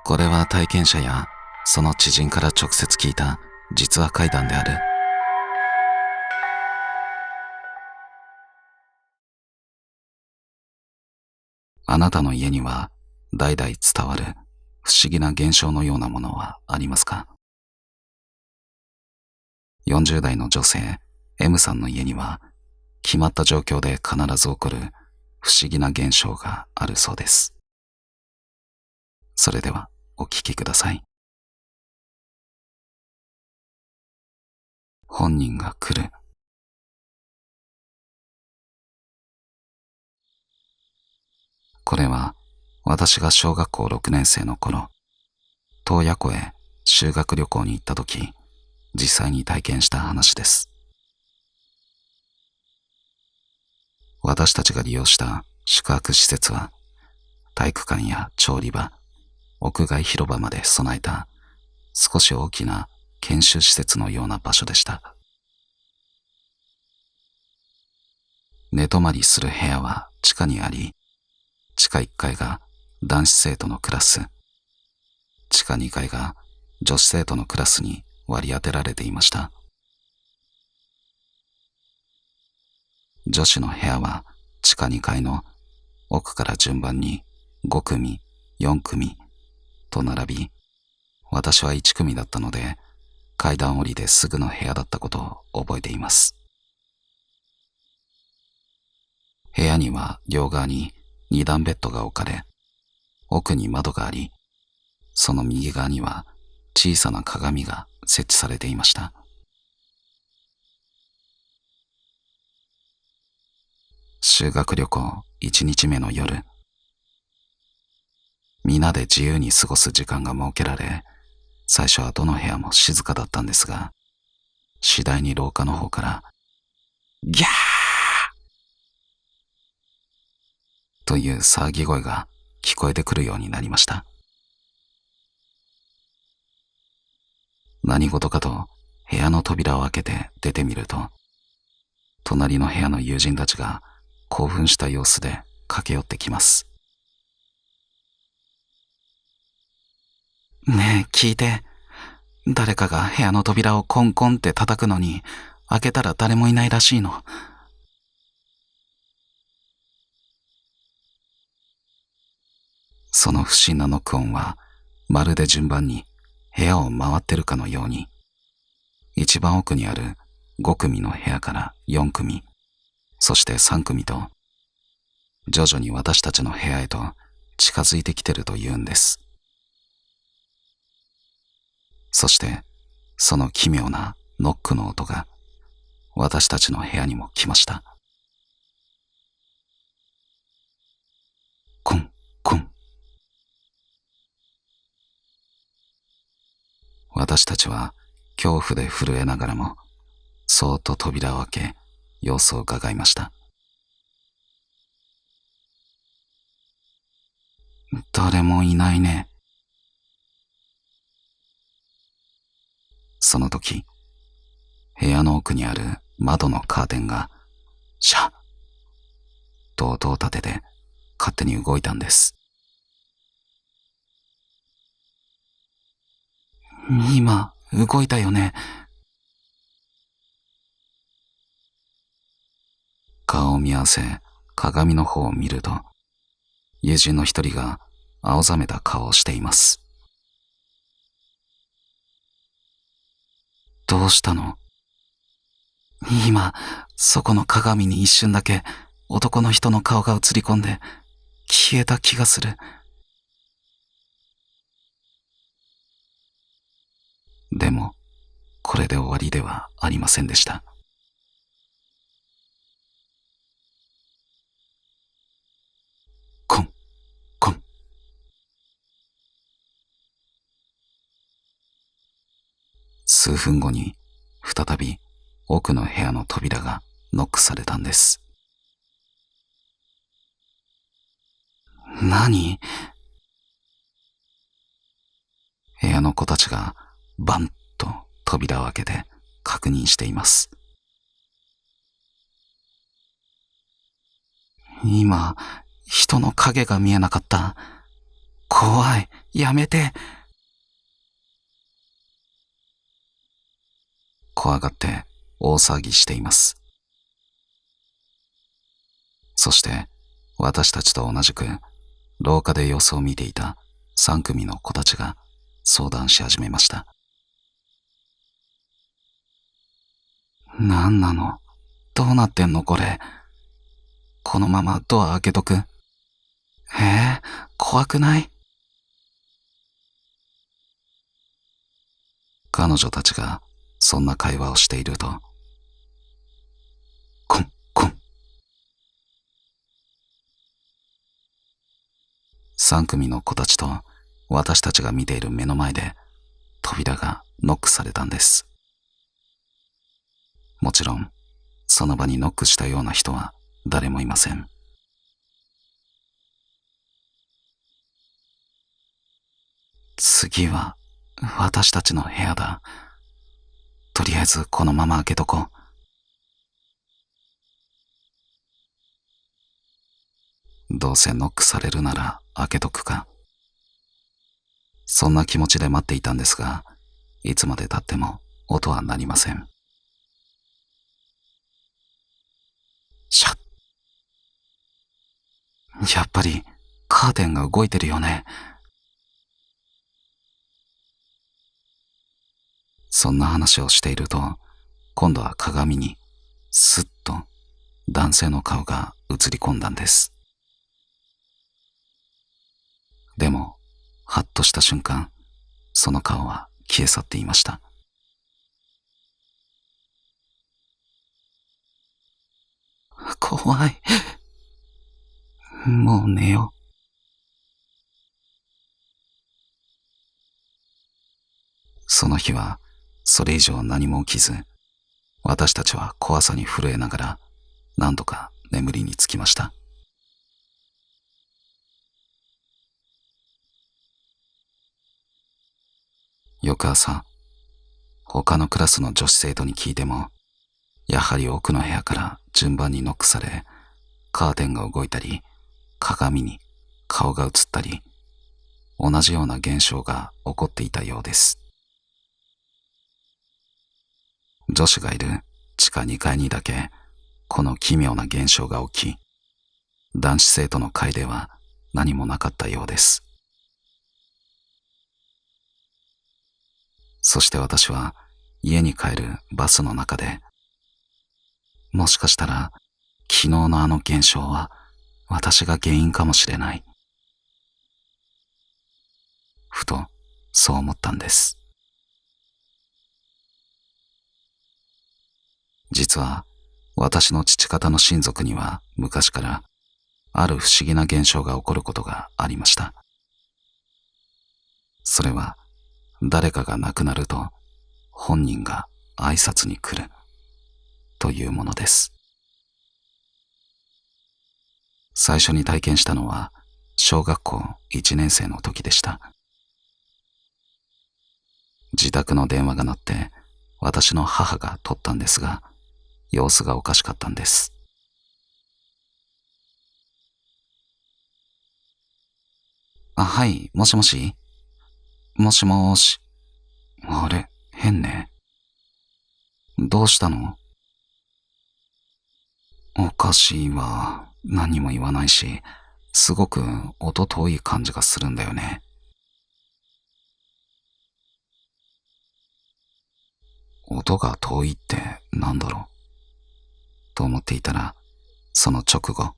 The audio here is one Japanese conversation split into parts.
これは体験者やその知人から直接聞いた実話怪談である。あなたの家には代々伝わる不思議な現象のようなものはありますか？ 40 代の女性 M さんの家には決まった状況で必ず起こる不思議な現象があるそうです。それではお聞きください。本人が来る。これは私が小学校6年生の頃、洞爺湖へ修学旅行に行った時、実際に体験した話です。私たちが利用した宿泊施設は、体育館や調理場、屋外広場まで備えた少し大きな研修施設のような場所でした。寝泊まりする部屋は地下にあり、地下1階が男子生徒のクラス、地下2階が女子生徒のクラスに割り当てられていました。女子の部屋は地下2階の奥から順番に5組、4組と並び、私は1組だったので階段降りですぐの部屋だったことを覚えています。部屋には両側に2段ベッドが置かれ、奥に窓があり、その右側には小さな鏡が設置されていました。修学旅行1日目の夜、皆で自由に過ごす時間が設けられ、最初はどの部屋も静かだったんですが、次第に廊下の方からギャーという騒ぎ声が聞こえてくるようになりました。何事かと部屋の扉を開けて出てみると、隣の部屋の友人たちが興奮した様子で駆け寄ってきます。ねえ、聞いて。誰かが部屋の扉をコンコンって叩くのに、開けたら誰もいないらしいの。その不審なノック音は、まるで順番に部屋を回ってるかのように、一番奥にある5組の部屋から4組、そして3組と、徐々に私たちの部屋へと近づいてきてるというんです。そして、その奇妙なノックの音が私たちの部屋にも来ました。コン、コン。私たちは恐怖で震えながらも、そーっと扉を開け、様子を伺いました。誰もいないね。その時、部屋の奥にある窓のカーテンがシャッと音を立てて勝手に動いたんです。今動いたよね。顔を見合わせ鏡の方を見ると、友人の一人が青ざめた顔をしています。どうしたの？今、そこの鏡に一瞬だけ男の人の顔が映り込んで消えた気がする。でも、これで終わりではありませんでした。コン、コン。数分後に再び奥の部屋の扉がノックされたんです。何？部屋の子たちがバンと扉を開けて確認しています。今、人の影が見えなかった。怖い、やめて。怖がって大騒ぎしています。そして私たちと同じく廊下で様子を見ていた3組の子たちが相談し始めました。なんなの？どうなってんのこれ。このままドア開けとく？怖くない？彼女たちがそんな会話をしていると、コンコン。3組の子たちと私たちが見ている目の前で扉がノックされたんです。もちろんその場にノックしたような人は誰もいません。次は私たちの部屋だ。とりあえずこのまま開けとこう。どうせノックされるなら開けとくか。そんな気持ちで待っていたんですが、いつまで経っても音は鳴りません。シャッ。やっぱりカーテンが動いてるよね。そんな話をしていると、今度は鏡にスッと男性の顔が映り込んだんです。でも、はっとした瞬間、その顔は消え去っていました。怖い。もう寝よう。その日はそれ以上何も起きず、私たちは怖さに震えながら何とか眠りにつきました。翌朝、他のクラスの女子生徒に聞いても、やはり奥の部屋から順番にノックされ、カーテンが動いたり、鏡に顔が映ったり、同じような現象が起こっていたようです。女子がいる地下2階にだけこの奇妙な現象が起き、男子生徒の階では何もなかったようです。そして私は家に帰るバスの中で、もしかしたら昨日のあの現象は私が原因かもしれない。ふとそう思ったんです。実は私の父方の親族には昔からある不思議な現象が起こることがありました。それは誰かが亡くなると本人が挨拶に来るというものです。最初に体験したのは小学校1年生の時でした。自宅の電話が鳴って私の母が取ったんですが、様子がおかしかったんです。はい、もしもし？もしもーし。あれ、変ね。どうしたの？おかしいわ。何も言わないし、すごく音遠い感じがするんだよね。音が遠いってなんだろうと思っていたら、その直後、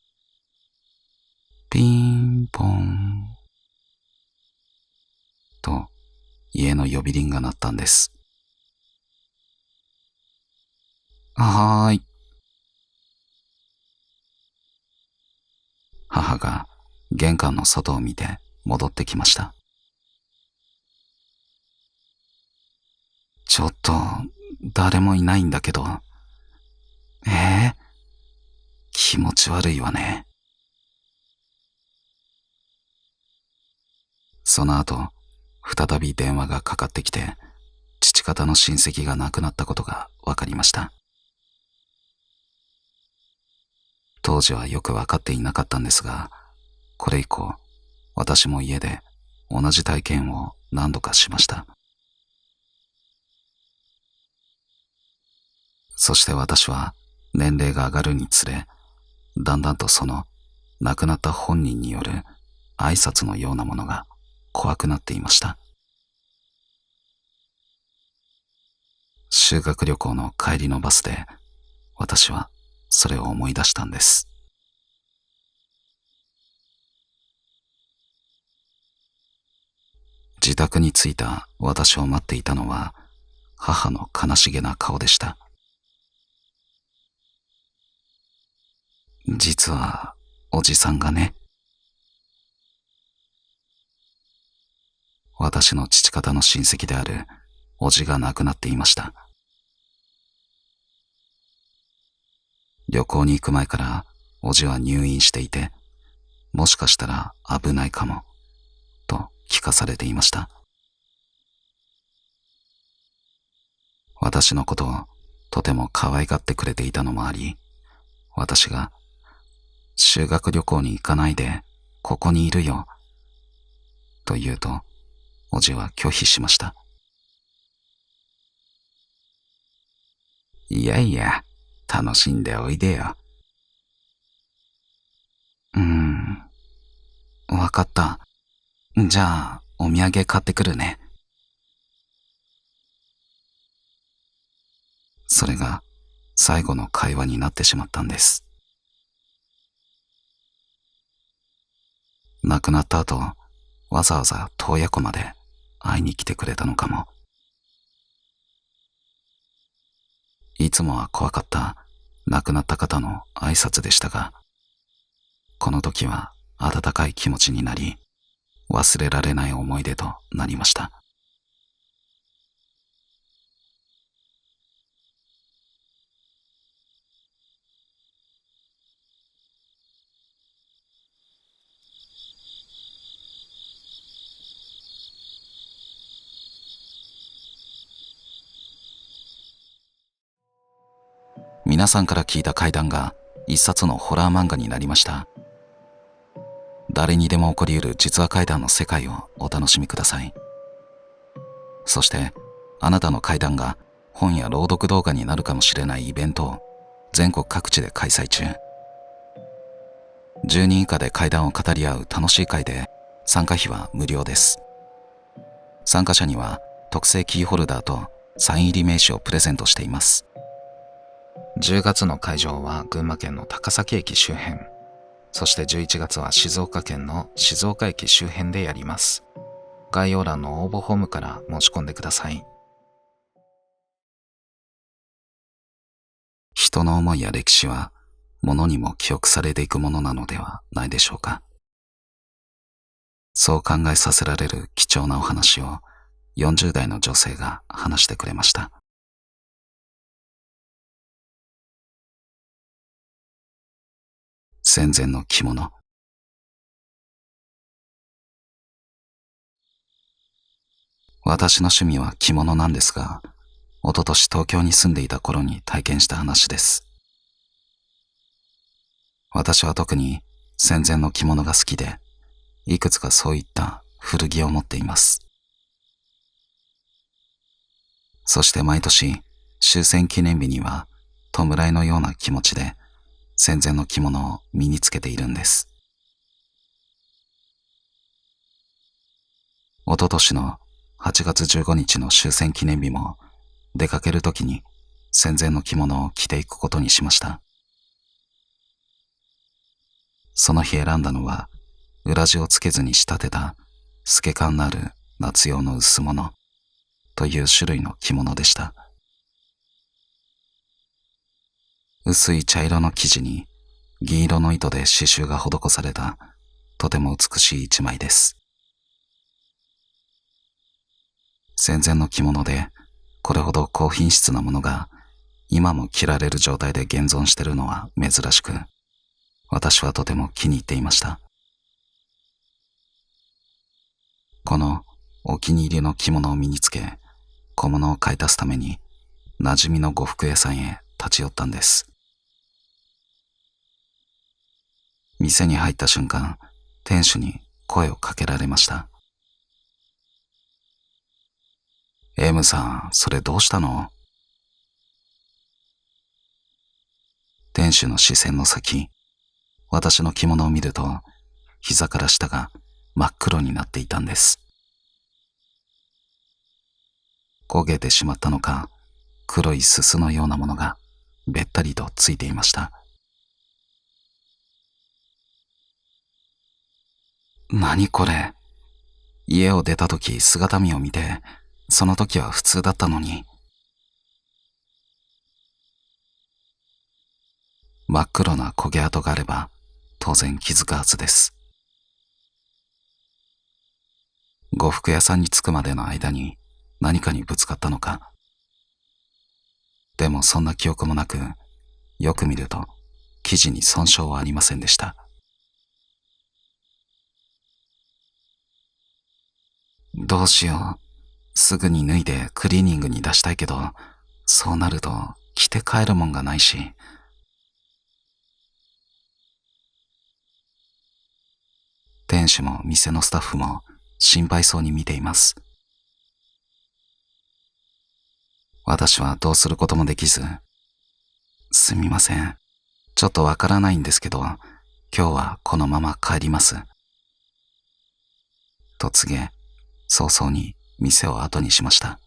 ピンポンと家の呼び鈴が鳴ったんです。はーい。母が玄関の外を見て戻ってきました。ちょっと誰もいないんだけど。気持ち悪いわね。その後、再び電話がかかってきて、父方の親戚が亡くなったことが分かりました。当時はよく分かっていなかったんですが、これ以降、私も家で同じ体験を何度かしました。そして私は年齢が上がるにつれ、だんだんとその亡くなった本人による挨拶のようなものが怖くなっていました。修学旅行の帰りのバスで私はそれを思い出したんです。自宅に着いた私を待っていたのは母の悲しげな顔でした。実はおじさんがね、私の父方の親戚であるおじが亡くなっていました。旅行に行く前からおじは入院していて、もしかしたら危ないかもと聞かされていました。私のことをとても可愛がってくれていたのもあり、私が修学旅行に行かないでここにいるよと言うと、おじは拒否しました。いやいや、楽しんでおいでよ。わかった。じゃあ、お土産買ってくるね。それが最後の会話になってしまったんです。亡くなった後、わざわざ洞爺湖まで会いに来てくれたのかも。いつもは怖かった亡くなった方の挨拶でしたが、この時は温かい気持ちになり、忘れられない思い出となりました。皆さんから聞いた怪談が一冊のホラー漫画になりました。誰にでも起こり得る実話怪談の世界をお楽しみください。そして、あなたの怪談が本や朗読動画になるかもしれないイベントを全国各地で開催中。10人以下で怪談を語り合う楽しい会で、参加費は無料です。参加者には特製キーホルダーとサイン入り名刺をプレゼントしています。10月の会場は群馬県の高崎駅周辺、そして11月は静岡県の静岡駅周辺でやります。概要欄の応募フォームから申し込んでください。人の思いや歴史は物にも記憶されていくものなのではないでしょうか。そう考えさせられる貴重なお話を40代の女性が話してくれました。戦前の着物。私の趣味は着物なんですが、一昨年東京に住んでいた頃に体験した話です。私は特に戦前の着物が好きで、いくつかそういった古着を持っています。そして毎年終戦記念日には弔いのような気持ちで戦前の着物を身につけているんです。一昨年の8月15日の終戦記念日も出かけるときに戦前の着物を着ていくことにしました。その日選んだのは裏地をつけずに仕立てた透け感のある夏用の薄物という種類の着物でした。薄い茶色の生地に銀色の糸で刺繍が施されたとても美しい一枚です。戦前の着物でこれほど高品質なものが今も着られる状態で現存しているのは珍しく、私はとても気に入っていました。このお気に入りの着物を身につけ、小物を買い足すために馴染みの呉服屋さんへ立ち寄ったんです。店に入った瞬間、店主に声をかけられました。M さん、それどうしたの？店主の視線の先、私の着物を見ると、膝から下が真っ黒になっていたんです。焦げてしまったのか、黒いすすのようなものがべったりとついていました。何これ？家を出た時姿見を見て、その時は普通だったのに。真っ黒な焦げ跡があれば当然気づくはずです。呉服屋さんに着くまでの間に何かにぶつかったのか。でもそんな記憶もなく、よく見ると生地に損傷はありませんでした。どうしよう。すぐに脱いでクリーニングに出したいけど、そうなると着て帰るもんがないし。店主も店のスタッフも心配そうに見ています。私はどうすることもできず、すみません。ちょっとわからないんですけど、今日はこのまま帰ります。と告げ、早々に店を後にしました。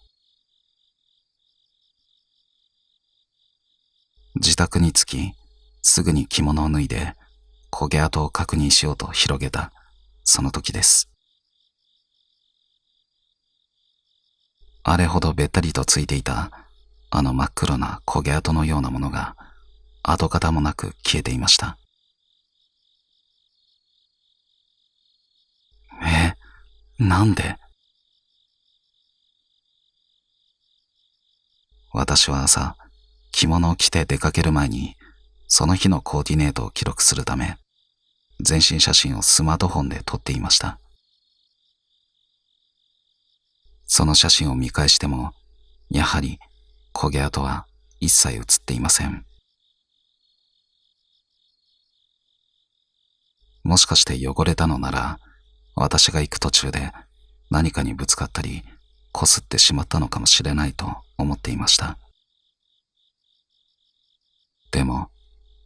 自宅に着き、すぐに着物を脱いで、焦げ跡を確認しようと広げた、その時です。あれほどべったりとついていた、あの真っ黒な焦げ跡のようなものが、跡形もなく消えていました。なんで？私は朝、着物を着て出かける前に、その日のコーディネートを記録するため、全身写真をスマートフォンで撮っていました。その写真を見返しても、やはり焦げ跡は一切写っていません。もしかして汚れたのなら、私が行く途中で何かにぶつかったり、擦ってしまったのかもしれないと思っていました。でも、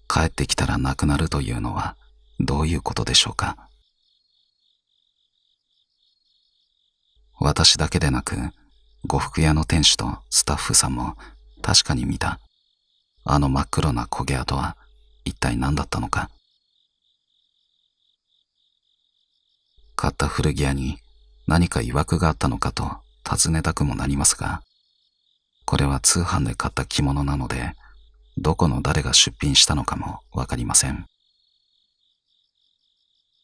帰ってきたらなくなるというのはどういうことでしょうか。私だけでなく、呉服屋の店主とスタッフさんも確かに見た。あの真っ黒な焦げ跡は一体何だったのか。買った古着屋に何か曰くがあったのかと尋ねたくもなりますが、これは通販で買った着物なので、どこの誰が出品したのかもわかりません。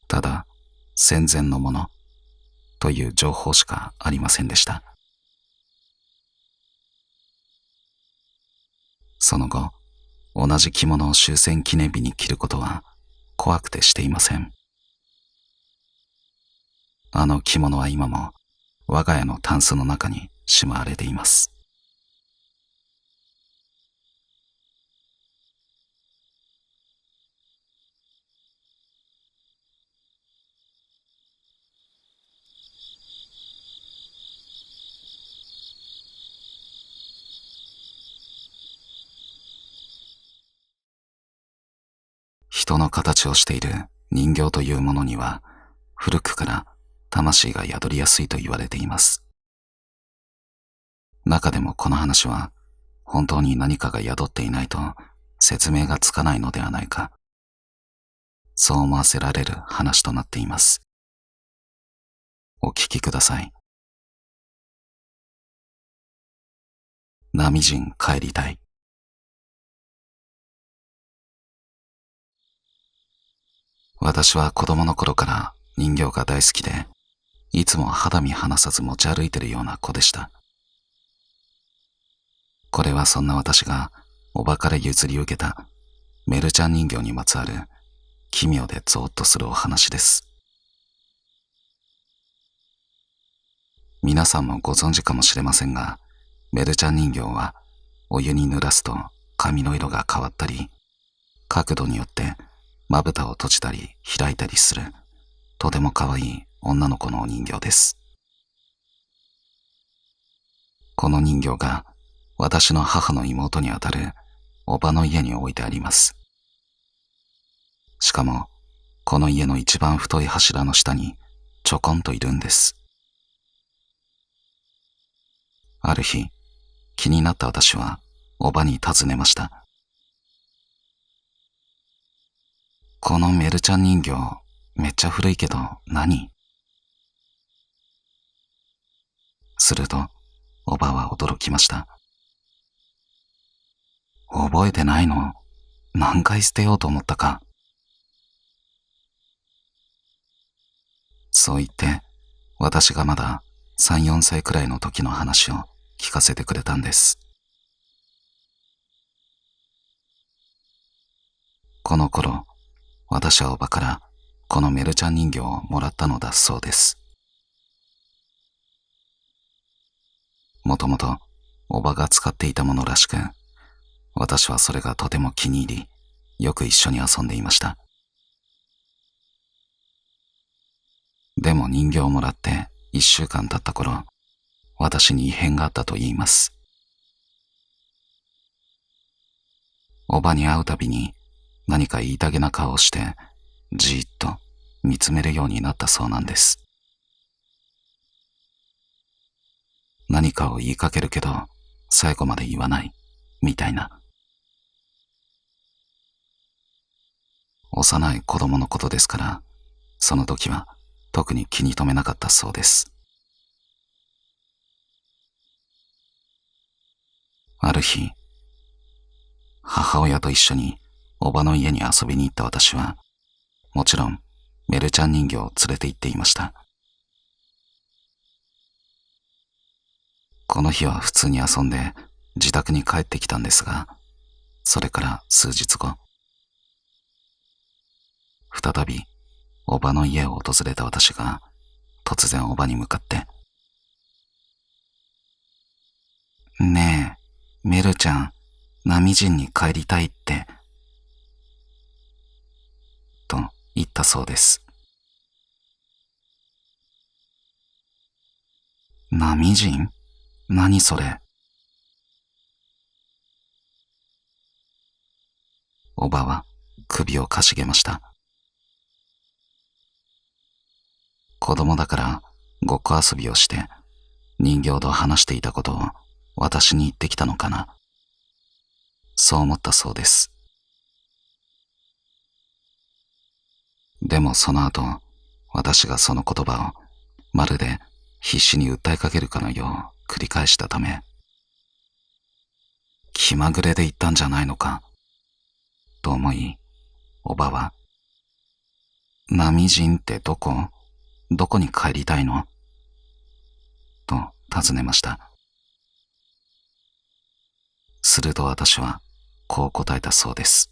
ただ、戦前のものという情報しかありませんでした。その後、同じ着物を終戦記念日に着ることは怖くてしていません。あの着物は今も我が家のタンスの中にしまわれています。人の形をしている人形というものには古くから魂が宿りやすいと言われています。中でもこの話は本当に何かが宿っていないと説明がつかないのではないか、そう思わせられる話となっています。お聞きください。波人帰りたい。私は子供の頃から人形が大好きで、いつも肌身離さず持ち歩いてるような子でした。これはそんな私がおばから譲り受けたメルちゃん人形にまつわる奇妙でゾーッとするお話です。皆さんもご存知かもしれませんが、メルちゃん人形はお湯に濡らすと髪の色が変わったり、角度によってまぶたを閉じたり開いたりする、とても可愛い女の子のお人形です。この人形が私の母の妹にあたるおばの家に置いてあります。しかも、この家の一番太い柱の下にちょこんといるんです。ある日、気になった私はおばに尋ねました。このメルちゃん人形、めっちゃ古いけど何？すると、おばは驚きました。覚えてないの？何回捨てようと思ったか。そう言って、私がまだ3、4歳くらいの時の話を聞かせてくれたんです。この頃、私はおばからこのメルちゃん人形をもらったのだそうです。もともとおばが使っていたものらしく、私はそれがとても気に入り、よく一緒に遊んでいました。でも人形をもらって1週間経った頃、私に異変があったと言います。おばに会うたびに何か言いたげな顔をして、じーっと見つめるようになったそうなんです。何かを言いかけるけど、最後まで言わない、みたいな。幼い子供のことですから、その時は特に気に留めなかったそうです。ある日、母親と一緒におばの家に遊びに行った私は、もちろんメルちゃん人形を連れて行っていました。この日は普通に遊んで自宅に帰ってきたんですが、それから数日後、再びおばの家を訪れた私が突然おばに向かって、ねえ、メルちゃん、波人に帰りたいって、と言ったそうです。波人？何それ？おばは首をかしげました。子供だからごっこ遊びをして人形と話していたことを私に言ってきたのかな。そう思ったそうです。でもその後、私がその言葉をまるで必死に訴えかけるかのよう繰り返したため、気まぐれで言ったんじゃないのか、と思い、おばは、波人ってどこに帰りたいの？と尋ねました。すると私はこう答えたそうです。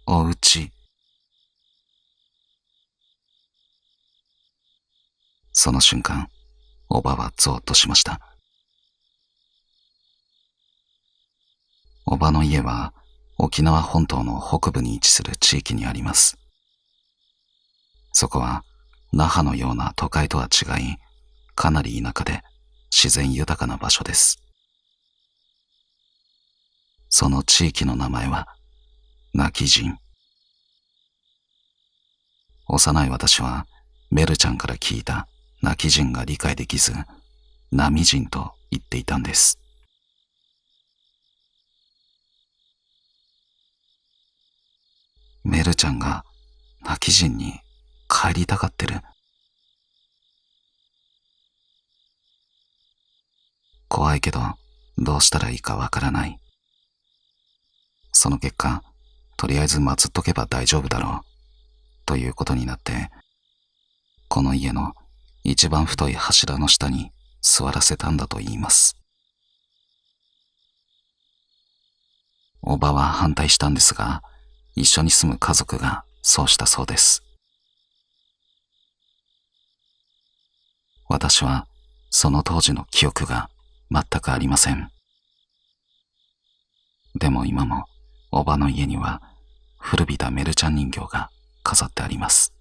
お家。その瞬間、おばはゾーッとしました。おばの家は沖縄本島の北部に位置する地域にあります。そこは那覇のような都会とは違い、かなり田舎で自然豊かな場所です。その地域の名前は泣き人。幼い私はメルちゃんから聞いた泣き人が理解できず、波人と言っていたんです。メルちゃんが泣き人に帰りたがってる。怖いけどどうしたらいいかわからない。その結果、とりあえず祀っとけば大丈夫だろう、ということになって、この家の一番太い柱の下に座らせたんだと言います。おばは反対したんですが、一緒に住む家族がそうしたそうです。私はその当時の記憶が全くありません。でも今もおばの家には古びたメルちゃん人形が飾ってあります。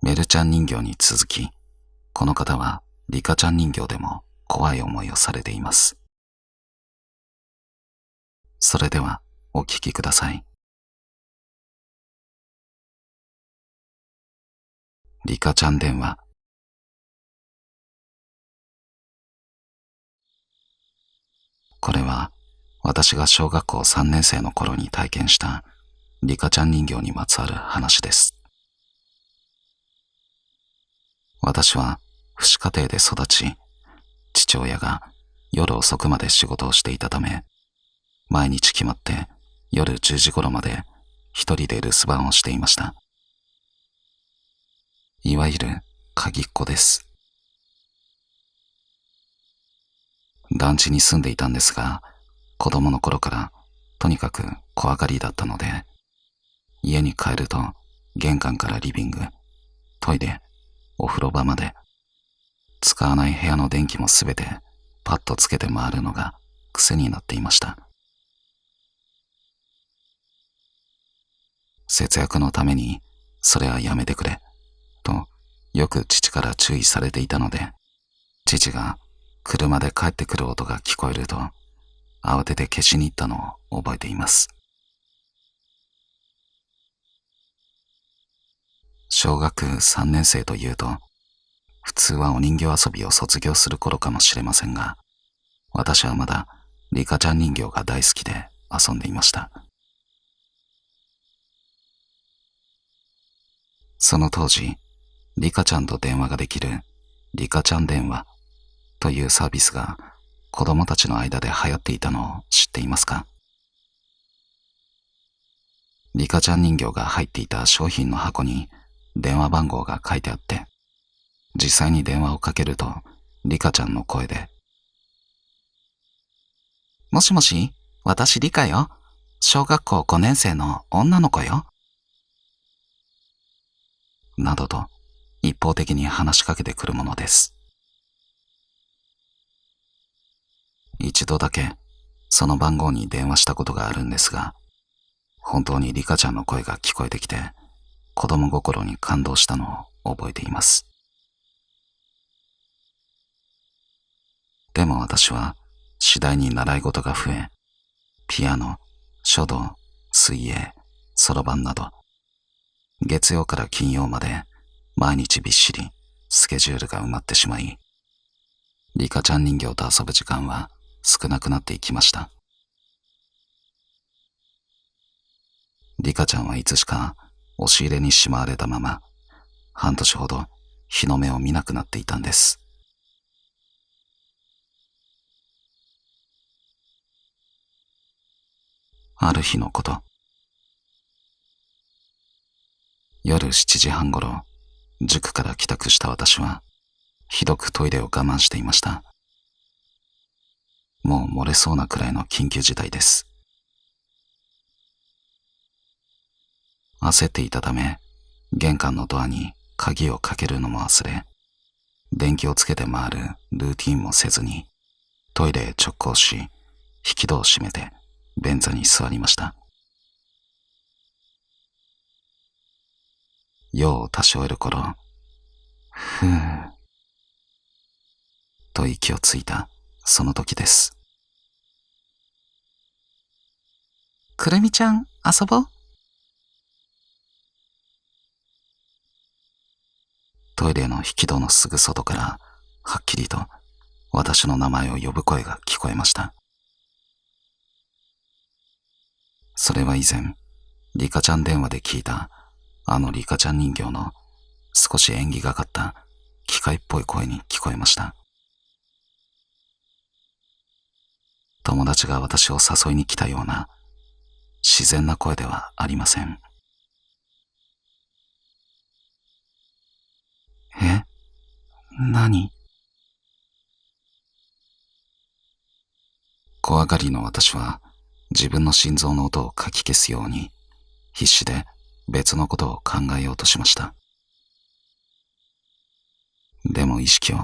メルちゃん人形に続き、この方はリカちゃん人形でも怖い思いをされています。それではお聞きください。リカちゃん電話。これは私が小学校3年生の頃に体験したリカちゃん人形にまつわる話です。私は父子家庭で育ち、父親が夜遅くまで仕事をしていたため、毎日決まって夜10時頃まで一人で留守番をしていました。いわゆる鍵っ子です。団地に住んでいたんですが、子供の頃からとにかく怖がりだったので、家に帰ると玄関からリビング、トイレ、お風呂場まで、使わない部屋の電気もすべてパッとつけて回るのが癖になっていました。節約のためにそれはやめてくれとよく父から注意されていたので、父が車で帰ってくる音が聞こえると慌てて消しに行ったのを覚えています。小学3年生というと、普通はお人形遊びを卒業する頃かもしれませんが、私はまだリカちゃん人形が大好きで遊んでいました。その当時、リカちゃんと電話ができるリカちゃん電話というサービスが子供たちの間で流行っていたのを知っていますか？リカちゃん人形が入っていた商品の箱に電話番号が書いてあって、実際に電話をかけるとリカちゃんの声で、もしもし、私リカよ。小学校5年生の女の子よ。などと一方的に話しかけてくるものです。一度だけその番号に電話したことがあるんですが、本当にリカちゃんの声が聞こえてきて、子供心に感動したのを覚えています。でも私は次第に習い事が増え、ピアノ、書道、水泳、そろばんなど、月曜から金曜まで毎日びっしりスケジュールが埋まってしまい、リカちゃん人形と遊ぶ時間は少なくなっていきました。リカちゃんはいつしか押し入れにしまわれたまま、半年ほど日の目を見なくなっていたんです。ある日のこと、夜7時半ごろ、塾から帰宅した私は、ひどくトイレを我慢していました。もう漏れそうなくらいの緊急事態です。焦っていたため、玄関のドアに鍵をかけるのも忘れ、電気をつけて回るルーティンもせずに、トイレへ直行し、引き戸を閉めて便座に座りました。用を足し終える頃、ふぅと息をついたその時です。くるみちゃん、遊ぼう。トイレの引き戸のすぐ外からはっきりと私の名前を呼ぶ声が聞こえました。それは以前、リカちゃん電話で聞いたあのリカちゃん人形の少し縁起がかった機械っぽい声に聞こえました。友達が私を誘いに来たような自然な声ではありません。え？何？怖がりの私は自分の心臓の音をかき消すように必死で別のことを考えようとしました。でも意識を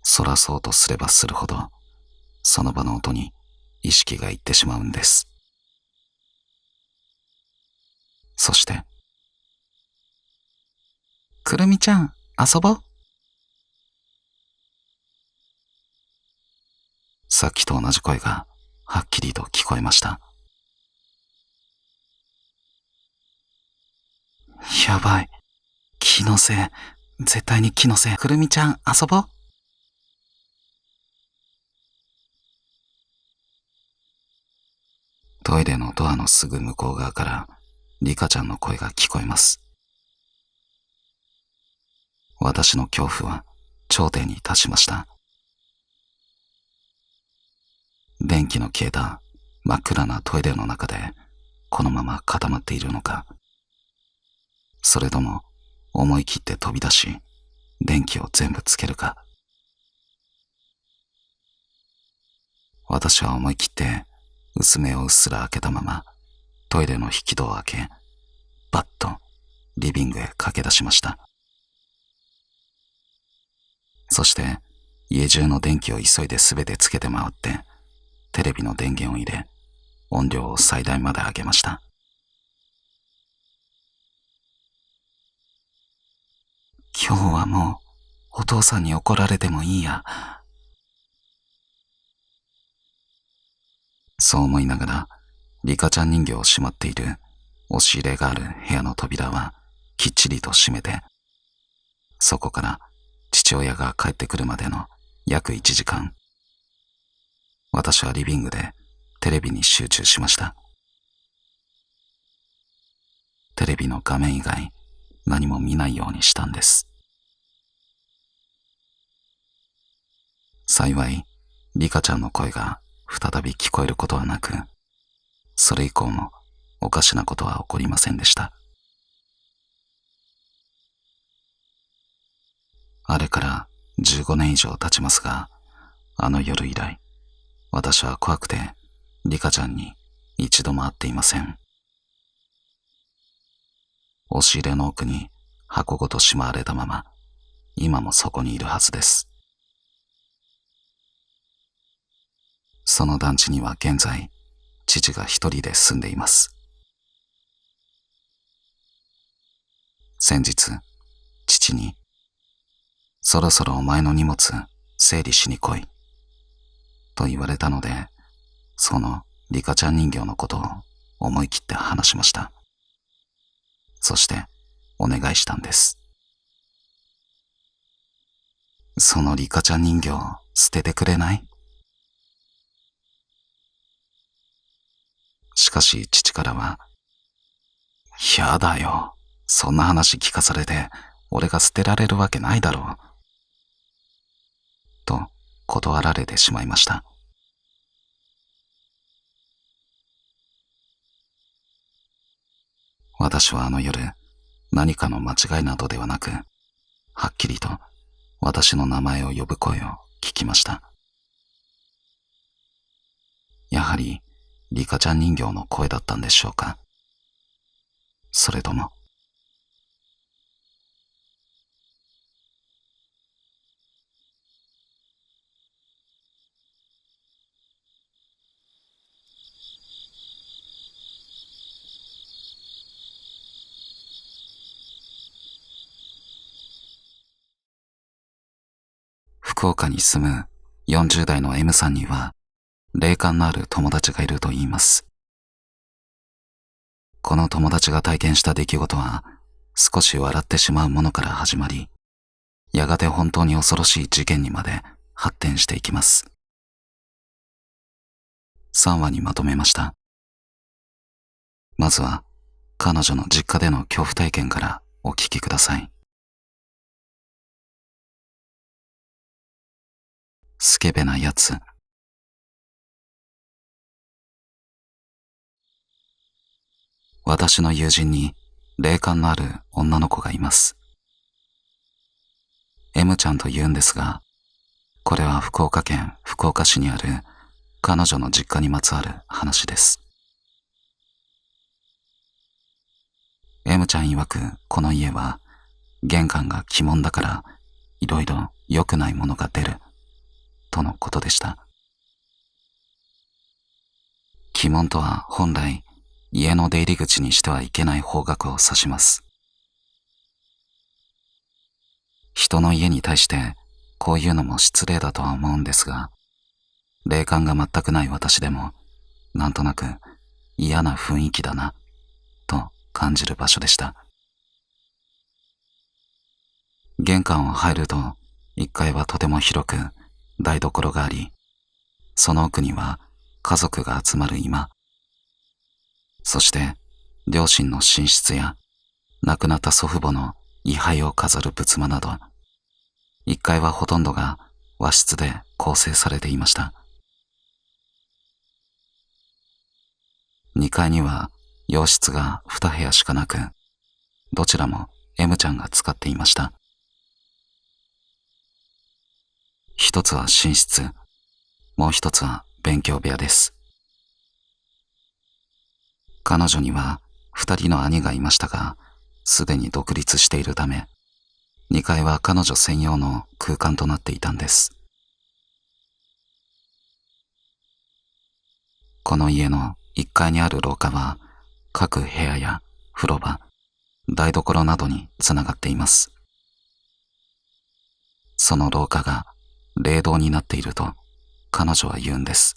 そらそうとすればするほど、その場の音に意識がいってしまうんです。そして、くるみちゃん、遊ぼう。さっきと同じ声がはっきりと聞こえました。やばい。気のせい。絶対に気のせい。くるみちゃん、遊ぼう。トイレのドアのすぐ向こう側からリカちゃんの声が聞こえます。私の恐怖は頂点に達しました。電気の消えた真っ暗なトイレの中でこのまま固まっているのか、それとも思い切って飛び出し電気を全部つけるか。私は思い切って薄目をうっすら開けたままトイレの引き戸を開け、バッとリビングへ駆け出しました。そして家中の電気を急いで全てつけて回ってテレビの電源を入れ、音量を最大まで上げました。今日はもうお父さんに怒られてもいいや。そう思いながらリカちゃん人形をしまっている押し入れがある部屋の扉はきっちりと閉めて、そこから父親が帰ってくるまでの約1時間、私はリビングでテレビに集中しました。テレビの画面以外何も見ないようにしたんです。幸いリカちゃんの声が再び聞こえることはなく、それ以降もおかしなことは起こりませんでした。あれから15年以上経ちますが、あの夜以来、私は怖くてリカちゃんに一度も会っていません。押し入れの奥に箱ごとしまわれたまま、今もそこにいるはずです。その団地には現在、父が一人で住んでいます。先日、父に、そろそろお前の荷物整理しに来い、と言われたので、そのリカちゃん人形のことを思い切って話しました。そしてお願いしたんです。そのリカちゃん人形捨ててくれない？しかし父からは、やだよ。そんな話聞かされて俺が捨てられるわけないだろう。と断られてしまいました。私はあの夜、何かの間違いなどではなく、はっきりと私の名前を呼ぶ声を聞きました。やはりリカちゃん人形の声だったんでしょうか。それとも、福岡に住む40代の M さんには、霊感のある友達がいると言います。この友達が体験した出来事は、少し笑ってしまうものから始まり、やがて本当に恐ろしい事件にまで発展していきます。3話にまとめました。まずは、彼女の実家での恐怖体験からお聞きください。スケベなやつ。私の友人に霊感のある女の子がいます。M ちゃんと言うんですが、これは福岡県福岡市にある彼女の実家にまつわる話です。M ちゃん曰くこの家は玄関が鬼門だからいろいろ良くないものが出るとのことでした。鬼門とは本来家の出入り口にしてはいけない方角を指します。人の家に対してこういうのも失礼だとは思うんですが、霊感が全くない私でもなんとなく嫌な雰囲気だなと感じる場所でした。玄関を入ると1階はとても広く台所があり、その奥には家族が集まる居間、そして両親の寝室や亡くなった祖父母の位牌を飾る仏間など、1階はほとんどが和室で構成されていました。2階には洋室が2部屋しかなく、どちらも M ちゃんが使っていました。一つは寝室、もう一つは勉強部屋です。彼女には2人の兄がいましたが、すでに独立しているため、2階は彼女専用の空間となっていたんです。この家の1階にある廊下は、各部屋や風呂場、台所などにつながっています。その廊下が霊道になっていると彼女は言うんです。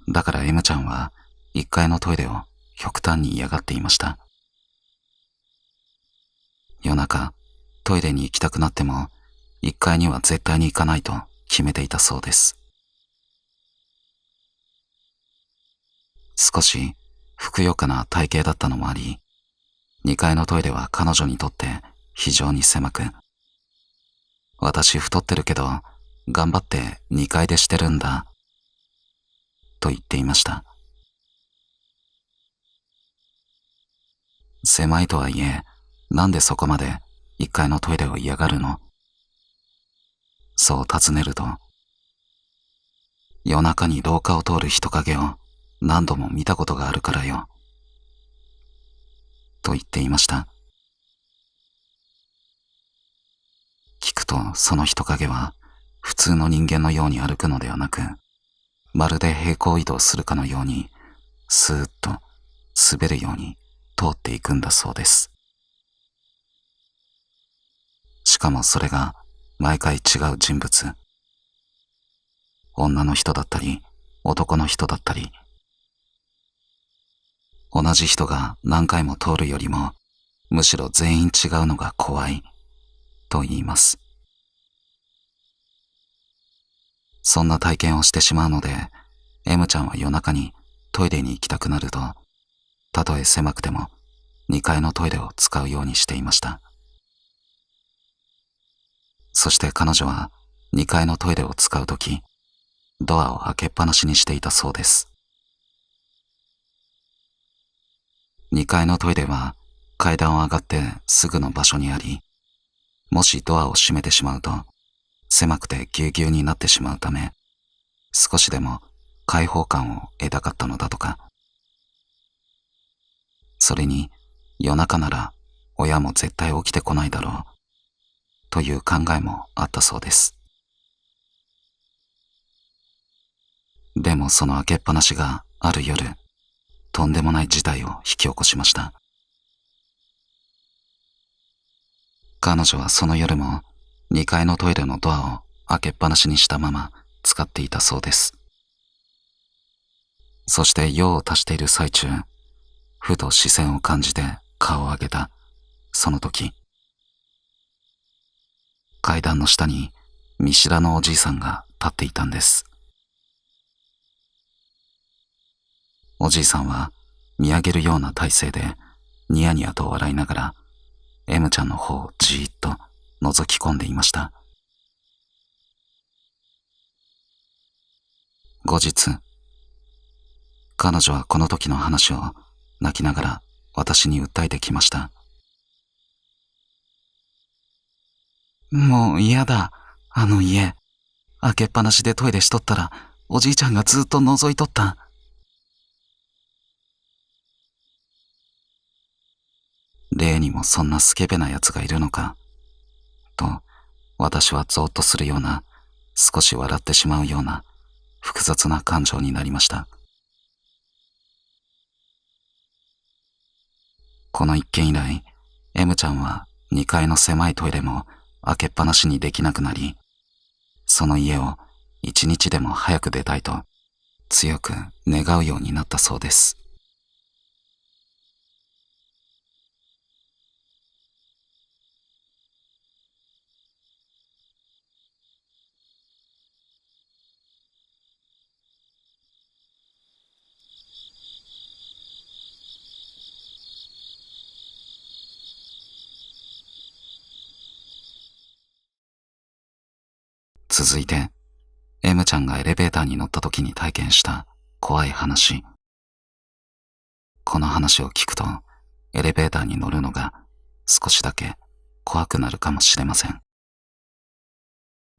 だから M ちゃんは1階のトイレを極端に嫌がっていました。夜中、トイレに行きたくなっても1階には絶対に行かないと決めていたそうです。少しふくよかな体型だったのもあり、2階のトイレは彼女にとって非常に狭く、私太ってるけど頑張って2階でしてるんだと言っていました。狭いとはいえ、なんでそこまで1階のトイレを嫌がるの？そう尋ねると、夜中に廊下を通る人影を何度も見たことがあるからよと言っていました。聞くとその人影は普通の人間のように歩くのではなく、まるで平行移動するかのようにスーッと滑るように通っていくんだそうです。しかもそれが毎回違う人物、女の人だったり男の人だったり、同じ人が何回も通るよりもむしろ全員違うのが怖いと言います。そんな体験をしてしまうので、 M ちゃんは夜中にトイレに行きたくなると、たとえ狭くても2階のトイレを使うようにしていました。そして彼女は2階のトイレを使うとき、ドアを開けっぱなしにしていたそうです。2階のトイレは階段を上がってすぐの場所にあり、もしドアを閉めてしまうと狭くてぎゅうぎゅうになってしまうため、少しでも開放感を得たかったのだとか。それに夜中なら親も絶対起きてこないだろうという考えもあったそうです。でもその開けっぱなしがある夜、とんでもない事態を引き起こしました。彼女はその夜も2階のトイレのドアを開けっぱなしにしたまま使っていたそうです。そして用を足している最中、ふと視線を感じて顔を上げたその時、階段の下に見知らぬおじいさんが立っていたんです。おじいさんは見上げるような体勢でニヤニヤと笑いながら M ちゃんの方をじーっと覗き込んでいました。後日、彼女はこの時の話を泣きながら私に訴えてきました。もう嫌だ、あの家。開けっぱなしでトイレしとったらおじいちゃんがずっと覗いとった。例にもそんなスケベな奴がいるのかと、私はゾーッとするような、少し笑ってしまうような複雑な感情になりました。この一件以来、M ちゃんは2階の狭いトイレも開けっぱなしにできなくなり、その家を一日でも早く出たいと強く願うようになったそうです。続いて、M ちゃんがエレベーターに乗った時に体験した怖い話。この話を聞くと、エレベーターに乗るのが少しだけ怖くなるかもしれません。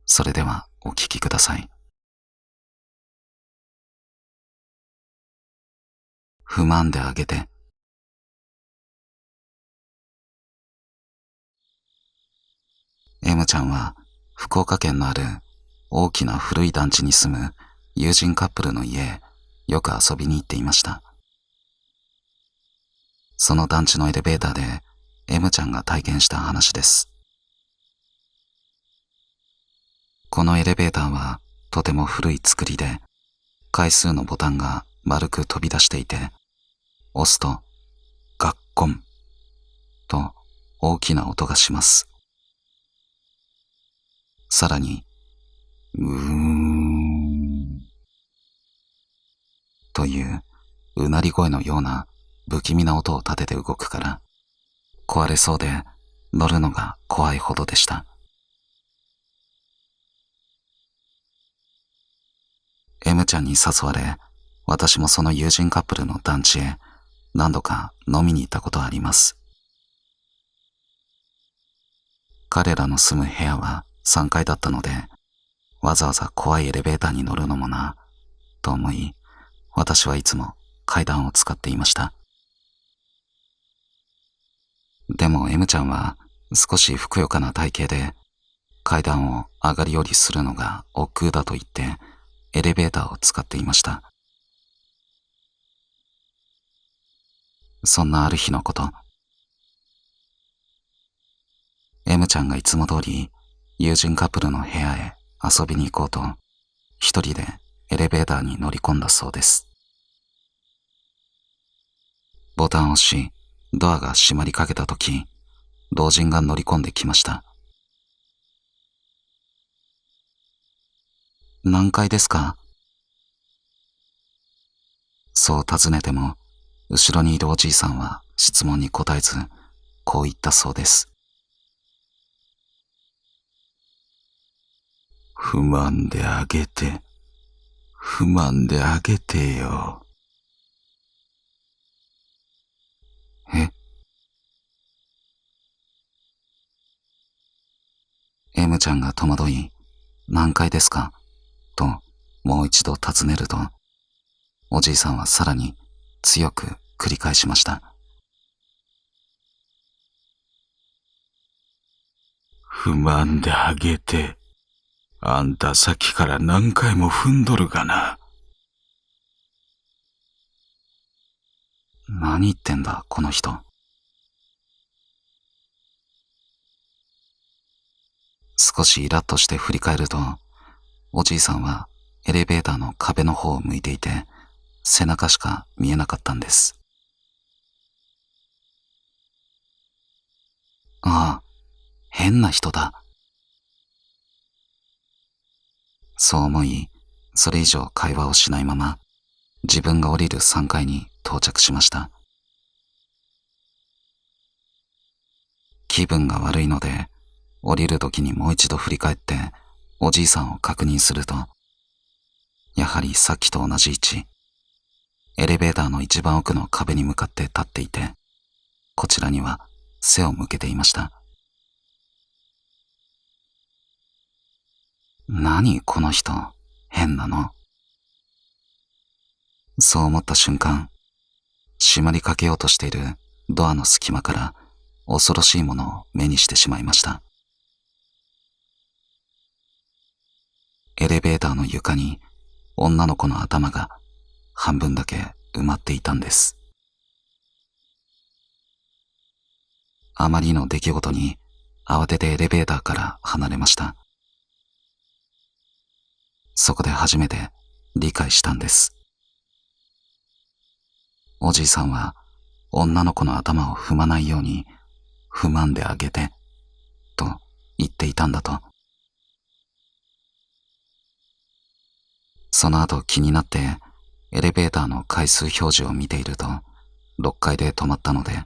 それではお聞きください。不満であげて。M ちゃんは福岡県のある大きな古い団地に住む友人カップルの家へよく遊びに行っていました。その団地のエレベーターで M ちゃんが体験した話です。このエレベーターはとても古い作りで、階数のボタンが丸く飛び出していて、押すとガッコンと大きな音がします。さらに、うーんといううなり声のような不気味な音を立てて動くから、壊れそうで乗るのが怖いほどでした。M ちゃんに誘われ、私もその友人カップルの団地へ何度か飲みに行ったことはあります。彼らの住む部屋は3階だったので、わざわざ怖いエレベーターに乗るのもな、と思い、私はいつも階段を使っていました。でも M ちゃんは少しふくよかな体型で、階段を上がり下りするのが億劫だと言ってエレベーターを使っていました。そんなある日のこと、M ちゃんがいつも通り友人カップルの部屋へ遊びに行こうと一人でエレベーターに乗り込んだそうです。ボタンを押し、ドアが閉まりかけた時、老人が乗り込んできました。何階ですか？そう尋ねても、後ろにいるおじいさんは質問に答えず、こう言ったそうです。不満であげて、不満であげてよ。え？ M ちゃんが戸惑い、何階ですか？ともう一度尋ねると、おじいさんはさらに強く繰り返しました。不満であげて、あんたさっきから何回も踏んどるがな。何言ってんだ、この人。少しイラッとして振り返ると、おじいさんはエレベーターの壁の方を向いていて、背中しか見えなかったんです。ああ、変な人だ。そう思い、それ以上会話をしないまま、自分が降りる3階に到着しました。気分が悪いので、降りる時にもう一度振り返って、おじいさんを確認すると、やはりさっきと同じ位置、エレベーターの一番奥の壁に向かって立っていて、こちらには背を向けていました。何この人、変なの。そう思った瞬間、閉まりかけようとしているドアの隙間から恐ろしいものを目にしてしまいました。エレベーターの床に女の子の頭が半分だけ埋まっていたんです。あまりの出来事に慌ててエレベーターから離れました。そこで初めて理解したんです。おじいさんは女の子の頭を踏まないように踏まんであげてと言っていたんだと。その後気になってエレベーターの回数表示を見ていると6階で止まったので、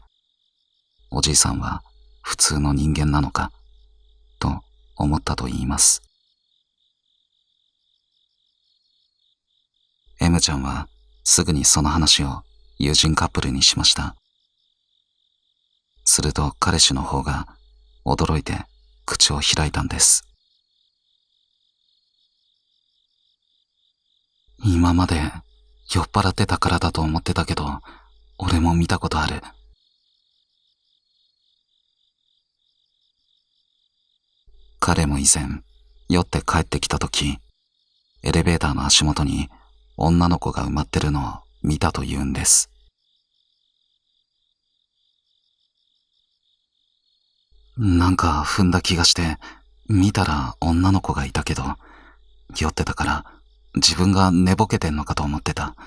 おじいさんは普通の人間なのかと思ったと言います。M ちゃんはすぐにその話を友人カップルにしました。すると彼氏の方が驚いて口を開いたんです。今まで酔っ払ってたからだと思ってたけど、俺も見たことある。彼も以前酔って帰ってきた時、エレベーターの足元に女の子が埋まってるのを見たと言うんです。なんか踏んだ気がして、見たら女の子がいたけど、酔ってたから自分が寝ぼけてんのかと思ってた。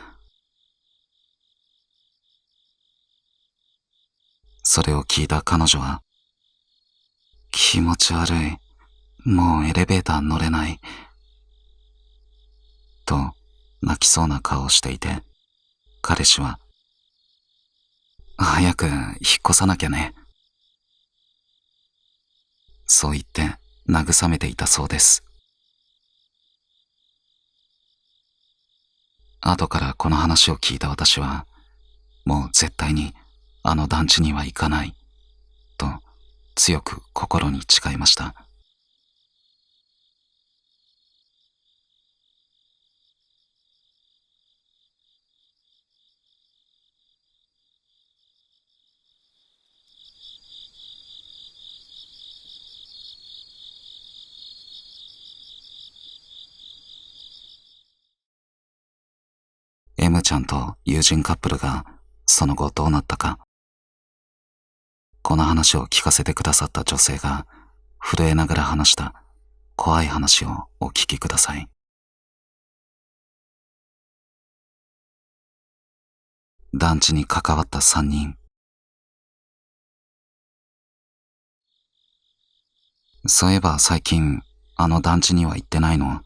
それを聞いた彼女は、気持ち悪い。もうエレベーター乗れない。と泣きそうな顔をしていて、彼氏は、早く引っ越さなきゃね。そう言って慰めていたそうです。後からこの話を聞いた私は、もう絶対にあの団地には行かない、と強く心に誓いました。M ちゃんと友人カップルがその後どうなったか。この話を聞かせてくださった女性が震えながら話した怖い話をお聞きください。団地に関わった3人。そういえば最近あの団地には行ってないの？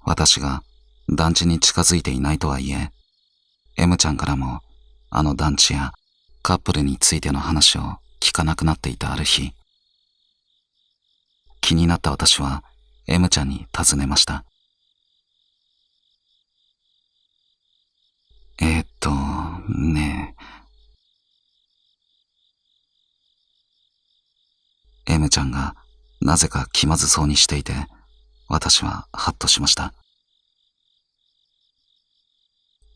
私が団地に近づいていないとはいえ、M ちゃんからもあの団地やカップルについての話を聞かなくなっていたある日、気になった私は M ちゃんに尋ねました。ねえ。M ちゃんがなぜか気まずそうにしていて、私はハッとしました。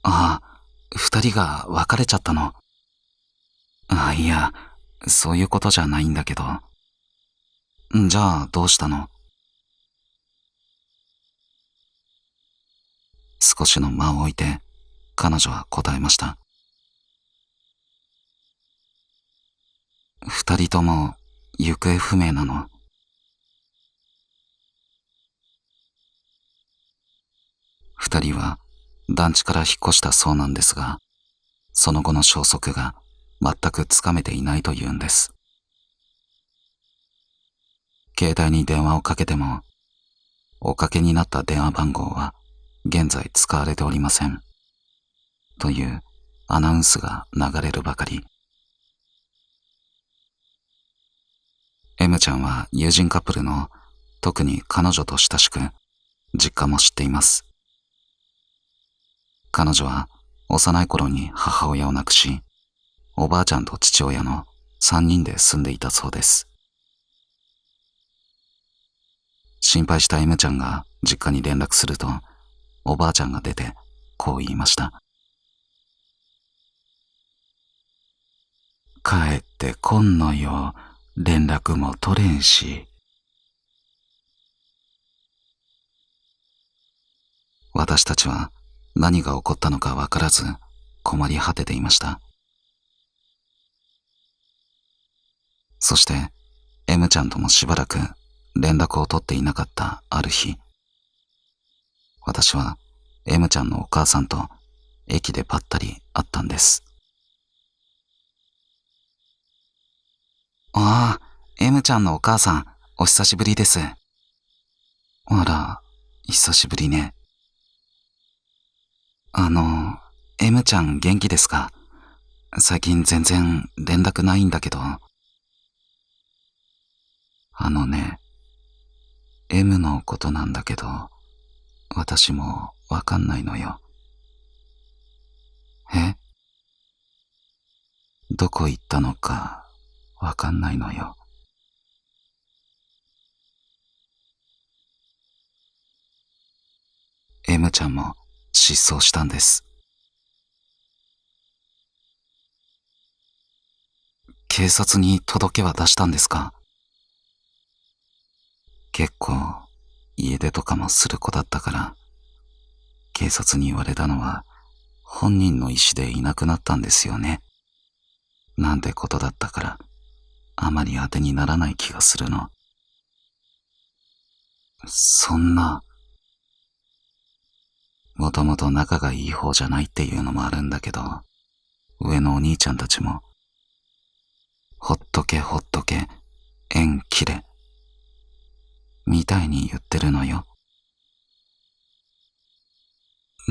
ああ、二人が別れちゃったの。いや、そういうことじゃないんだけど。じゃあどうしたの？少しの間を置いて彼女は答えました。二人とも行方不明なの。二人は団地から引っ越したそうなんですが、その後の消息が全くつかめていないというんです。携帯に電話をかけても、おかけになった電話番号は現在使われておりません。というアナウンスが流れるばかり。M ちゃんは友人カップルの特に彼女と親しく、実家も知っています。彼女は幼い頃に母親を亡くし、おばあちゃんと父親の3人で住んでいたそうです。心配した M ちゃんが実家に連絡すると、おばあちゃんが出てこう言いました。帰ってこんのよ。連絡も取れんし。私たちは何が起こったのかわからず困り果てていました。そして M ちゃんともしばらく連絡を取っていなかったある日、私は M ちゃんのお母さんと駅でばったり会ったんです。ああ、M ちゃんのお母さん、お久しぶりです。あら、久しぶりね。M ちゃん元気ですか？最近全然連絡ないんだけど。あのね、M のことなんだけど、私もわかんないのよ。え？どこ行ったのかわかんないのよ。M ちゃんも失踪したんです。警察に届けは出したんですか？結構家出とかもする子だったから、警察に言われたのは本人の意思でいなくなったんですよね。なんてことだったから、あまり当てにならない気がするの。そんな、もともと仲がいい方じゃないっていうのもあるんだけど、上のお兄ちゃんたちも、ほっとけほっとけ、縁切れ、みたいに言ってるのよ。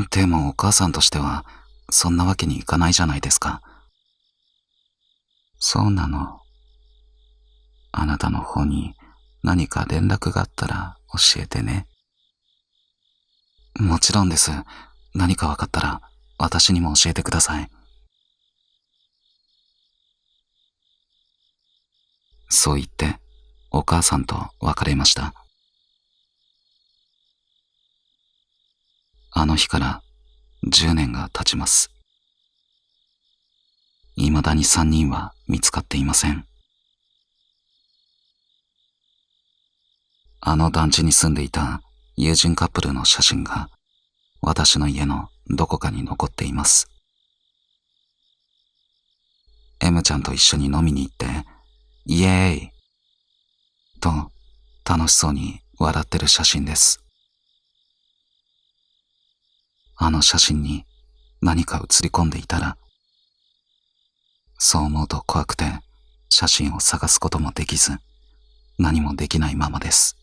でもお母さんとしては、そんなわけにいかないじゃないですか。そうなの。あなたの方に何か連絡があったら教えてね。もちろんです。何かわかったら私にも教えてください。そう言ってお母さんと別れました。あの日から10年が経ちます。未だに3人は見つかっていません。あの団地に住んでいた友人カップルの写真が私の家のどこかに残っています。M ちゃんと一緒に飲みに行って、イエーイと楽しそうに笑ってる写真です。あの写真に何か写り込んでいたら、そう思うと怖くて写真を探すこともできず、何もできないままです。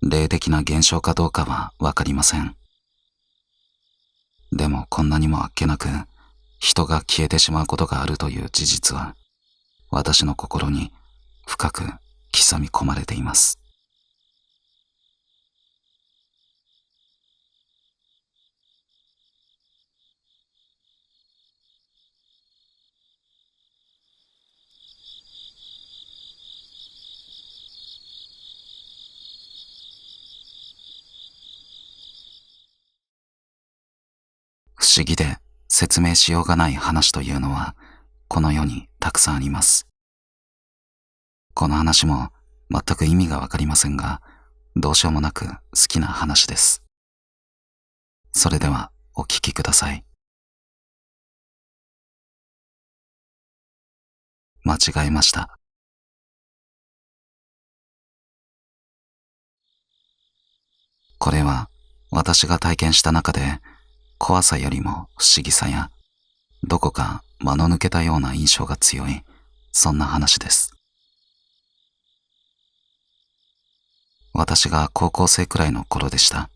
霊的な現象かどうかはわかりません。でもこんなにもあっけなく人が消えてしまうことがあるという事実は私の心に深く刻み込まれています。不思議で説明しようがない話というのはこの世にたくさんあります。この話も全く意味がわかりませんが、どうしようもなく好きな話です。それではお聞きください。間違えました。これは私が体験した中で怖さよりも不思議さやどこか間の抜けたような印象が強い、そんな話です。私が高校生くらいの頃でした。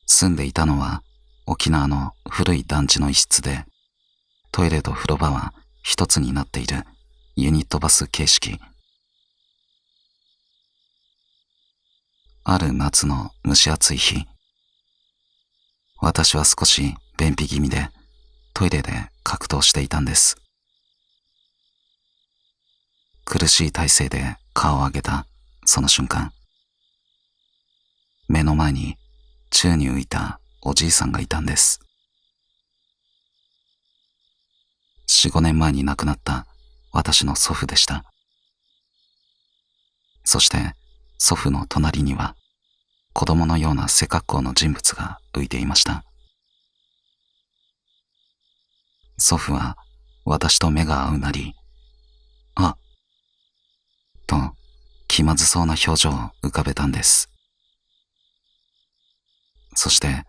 住んでいたのは沖縄の古い団地の一室で、トイレと風呂場は一つになっているユニットバス形式。ある夏の蒸し暑い日、私は少し便秘気味でトイレで格闘していたんです。苦しい体勢で顔を上げたその瞬間、目の前に宙に浮いたおじいさんがいたんです。4、5年前に亡くなった私の祖父でした。そして祖父の隣には子供のような背格好の人物が浮いていました。祖父は私と目が合うなり、あ、と気まずそうな表情を浮かべたんです。そして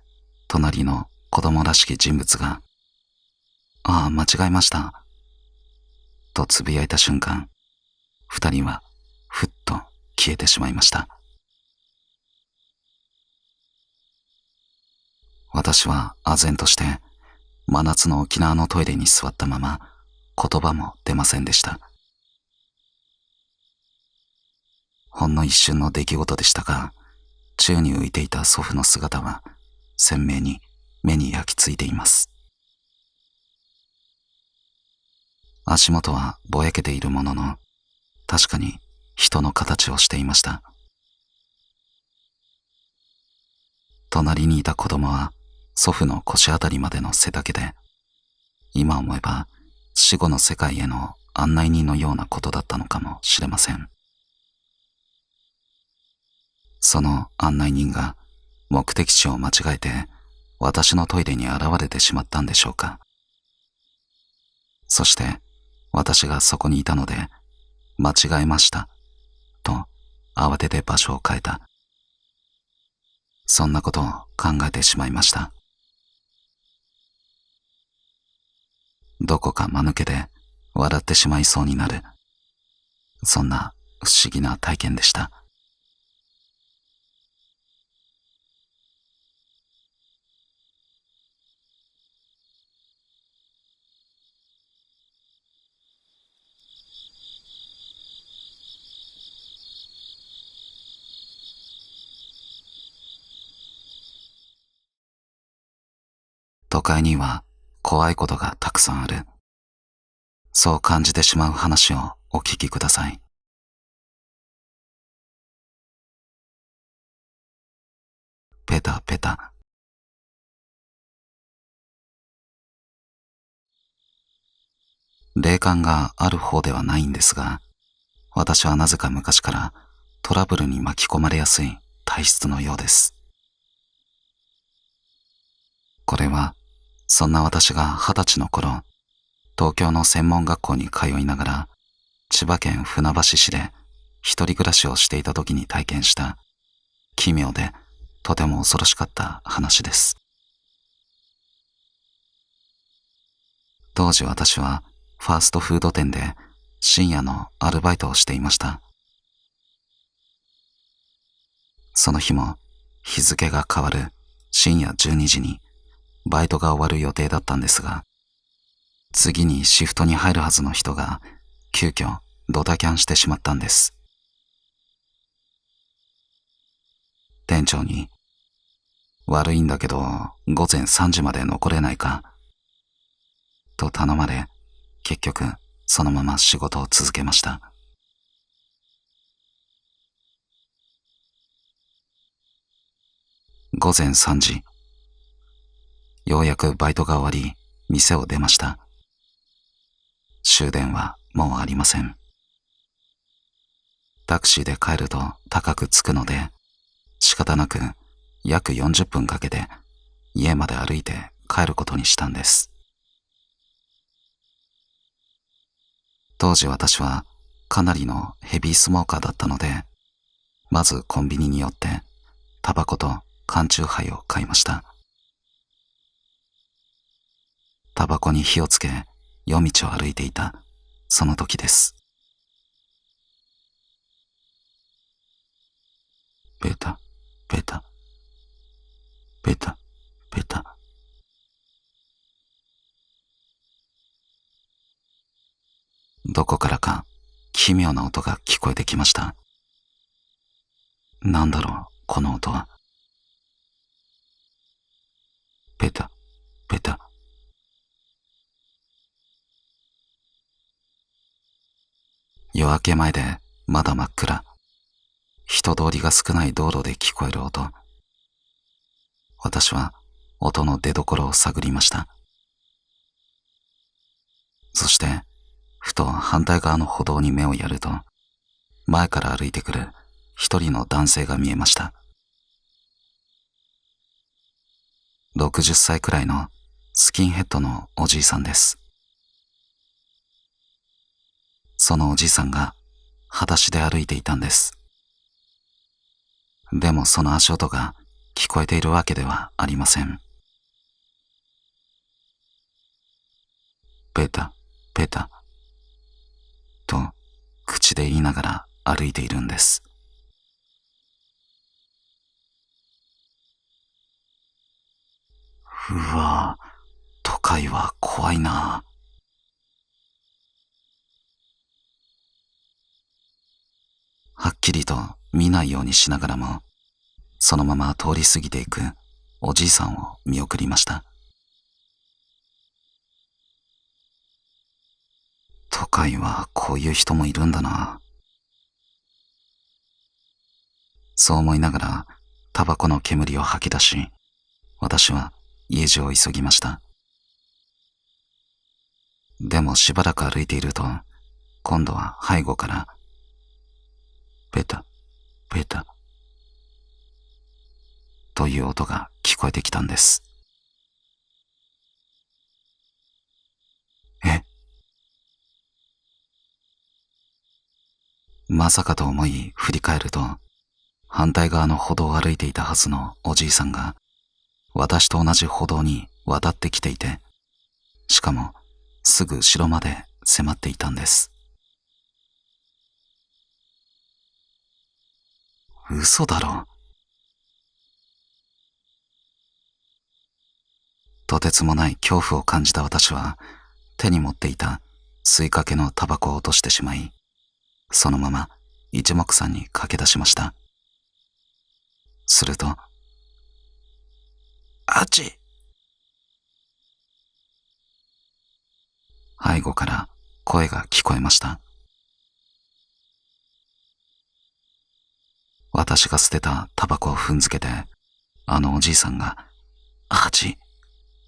隣の子供らしき人物が、ああ、間違えました、とつぶやいた瞬間、二人はふっと消えてしまいました。私は唖然として真夏の沖縄のトイレに座ったまま言葉も出ませんでした。ほんの一瞬の出来事でしたが、宙に浮いていた祖父の姿は鮮明に目に焼き付いています。足元はぼやけているものの、確かに人の形をしていました。隣にいた子供は祖父の腰あたりまでの背丈で、今思えば死後の世界への案内人のようなことだったのかもしれません。その案内人が目的地を間違えて私のトイレに現れてしまったんでしょうか。そして私がそこにいたので、間違えましたと慌てて場所を変えた。そんなことを考えてしまいました。どこか間抜けで笑ってしまいそうになる、そんな不思議な体験でした。都会には怖いことがたくさんある。そう感じてしまう話をお聞きください。ペタペタ。霊感がある方ではないんですが、私はなぜか昔からトラブルに巻き込まれやすい体質のようです。これは、そんな私が20歳の頃、東京の専門学校に通いながら、千葉県船橋市で一人暮らしをしていた時に体験した奇妙でとても恐ろしかった話です。当時私はファーストフード店で深夜のアルバイトをしていました。その日も日付が変わる深夜12時にバイトが終わる予定だったんですが、次にシフトに入るはずの人が急遽ドタキャンしてしまったんです。店長に、悪いんだけど午前3時まで残れないかと頼まれ、結局そのまま仕事を続けました。午前3時、ようやくバイトが終わり店を出ました。終電はもうありません。タクシーで帰ると高くつくので、仕方なく約40分かけて家まで歩いて帰ることにしたんです。当時私はかなりのヘビースモーカーだったので、まずコンビニに寄ってタバコと缶チューハイを買いました。タバコに火をつけ夜道を歩いていたその時です。ペタペタペタペタ。どこからか奇妙な音が聞こえてきました。なんだろう、この音は。ペタペタ。夜明け前でまだ真っ暗。人通りが少ない道路で聞こえる音。私は音の出所を探りました。そして、ふと反対側の歩道に目をやると、前から歩いてくる一人の男性が見えました。60歳くらいのスキンヘッドのおじいさんです。そのおじいさんが裸足で歩いていたんです。でもその足音が聞こえているわけではありません。ペタ、ペタ、と口で言いながら歩いているんです。うわぁ、都会は怖いな。はっきりと見ないようにしながらも、そのまま通り過ぎていくおじいさんを見送りました。都会はこういう人もいるんだな。そう思いながらタバコの煙を吐き出し、私は家路を急ぎました。でもしばらく歩いていると、今度は背後からペタ、ペタという音が聞こえてきたんです。え？まさかと思い振り返ると、反対側の歩道を歩いていたはずのおじいさんが、私と同じ歩道に渡ってきていて、しかもすぐ後ろまで迫っていたんです。嘘だろ。とてつもない恐怖を感じた私は、手に持っていた吸いかけのタバコを落としてしまい、そのまま一目散に駆け出しました。すると、あち！背後から声が聞こえました。私が捨てたタバコを踏んづけて、あのおじいさんが、あち！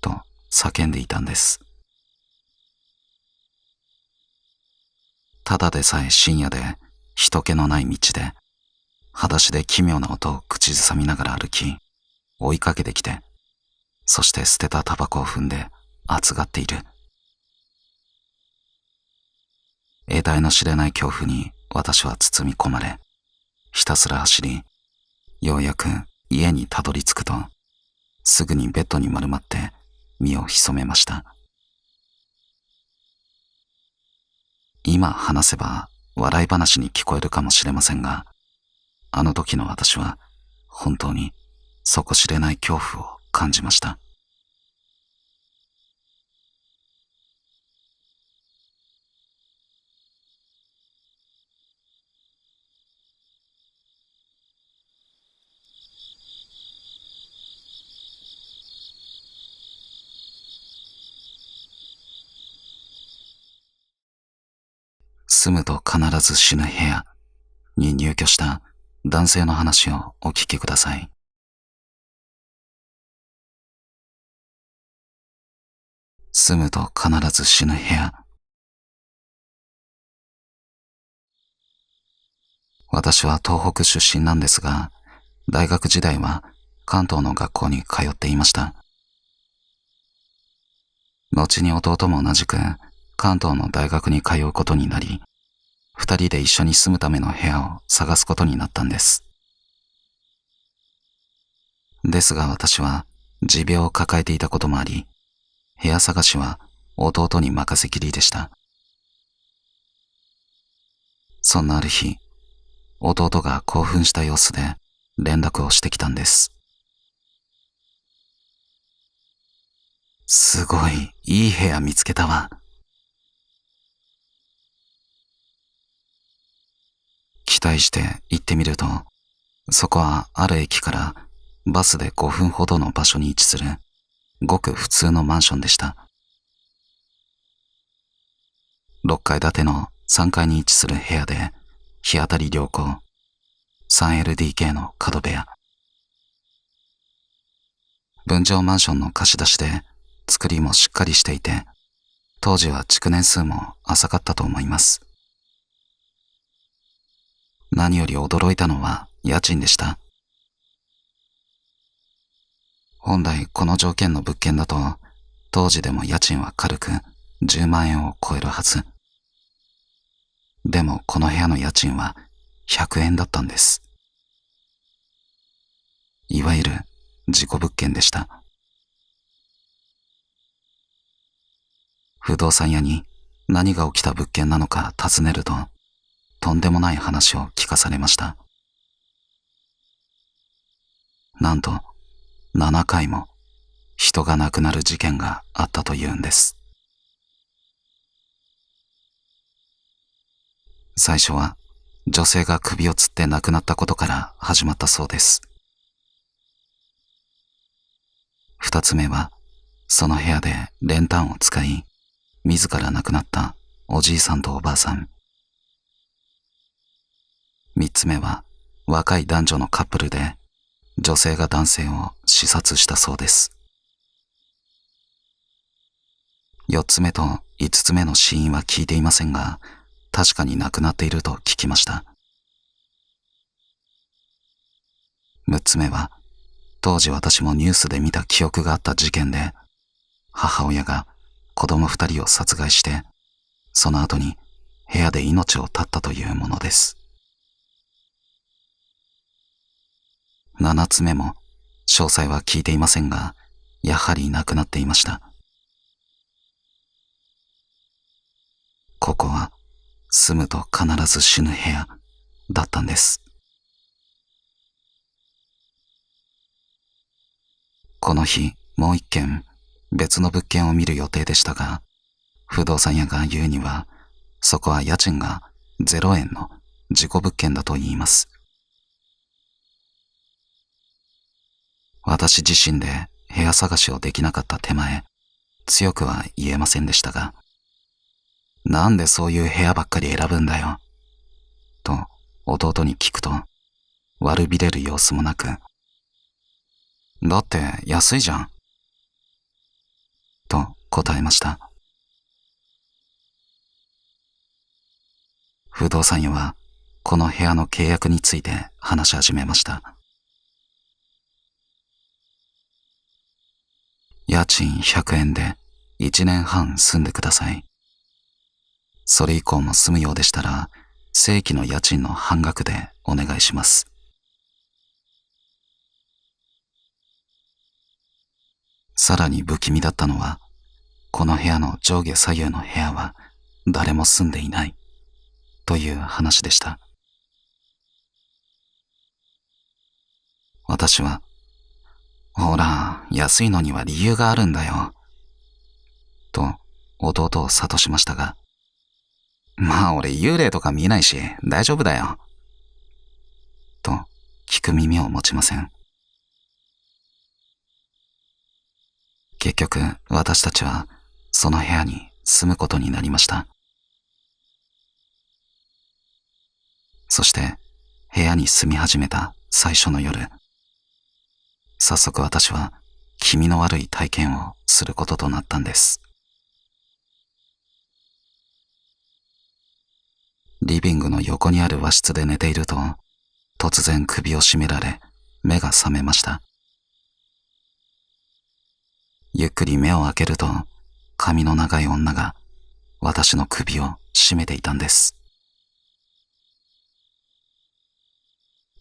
と叫んでいたんです。ただでさえ深夜で人気のない道で、裸足で奇妙な音を口ずさみながら歩き、追いかけてきて、そして捨てたタバコを踏んで熱がっている。得体の知れない恐怖に私は包み込まれ、ひたすら走り、ようやく家にたどり着くと、すぐにベッドに丸まって身を潜めました。今話せば笑い話に聞こえるかもしれませんが、あの時の私は本当に底知れない恐怖を感じました。住むと必ず死ぬ部屋に入居した男性の話をお聞きください。住むと必ず死ぬ部屋。私は東北出身なんですが、大学時代は関東の学校に通っていました。後に弟も同じく関東の大学に通うことになり、二人で一緒に住むための部屋を探すことになったんです。ですが私は持病を抱えていたこともあり、部屋探しは弟に任せきりでした。そんなある日、弟が興奮した様子で連絡をしてきたんです。すごいいい部屋見つけたわ。期待して行ってみると、そこはある駅からバスで5分ほどの場所に位置するごく普通のマンションでした。6階建ての3階に位置する部屋で、日当たり良好、3LDK の角部屋。分譲マンションの貸し出しで、作りもしっかりしていて、当時は築年数も浅かったと思います。何より驚いたのは家賃でした。本来この条件の物件だと、当時でも家賃は軽く10万円を超えるはず。でもこの部屋の家賃は100円だったんです。いわゆる事故物件でした。不動産屋に何が起きた物件なのか尋ねると、とんでもない話を聞かされました。なんと7回も人が亡くなる事件があったというんです。最初は女性が首を吊って亡くなったことから始まったそうです。2つ目はその部屋で練炭を使い自ら亡くなったおじいさんとおばあさん。3つ目は若い男女のカップルで女性が男性を刺殺したそうです。4つ目と5つ目の死因は聞いていませんが、確かに亡くなっていると聞きました。6つ目は当時私もニュースで見た記憶があった事件で、母親が子供2人を殺害して、その後に部屋で命を絶ったというものです。7つ目も詳細は聞いていませんが、やはり亡くなっていました。ここは住むと必ず死ぬ部屋だったんです。この日もう一軒別の物件を見る予定でしたが、不動産屋が言うにはそこは家賃が0円の事故物件だと言います。私自身で部屋探しをできなかった手前、強くは言えませんでしたが、なんでそういう部屋ばっかり選ぶんだよ、と弟に聞くと、悪びれる様子もなく、だって安いじゃん、と答えました。不動産屋はこの部屋の契約について話し始めました。家賃100円で1年半住んでください。それ以降も住むようでしたら、正規の家賃の半額でお願いします。さらに不気味だったのは、この部屋の上下左右の部屋は誰も住んでいないという話でした。私は、ほら、安いのには理由があるんだよ、と弟を諭しましたが、まあ俺幽霊とか見えないし大丈夫だよ、と聞く耳を持ちません。結局私たちはその部屋に住むことになりました。そして部屋に住み始めた最初の夜、早速私は気味の悪い体験をすることとなったんです。リビングの横にある和室で寝ていると、突然首を絞められ目が覚めました。ゆっくり目を開けると、髪の長い女が私の首を絞めていたんです。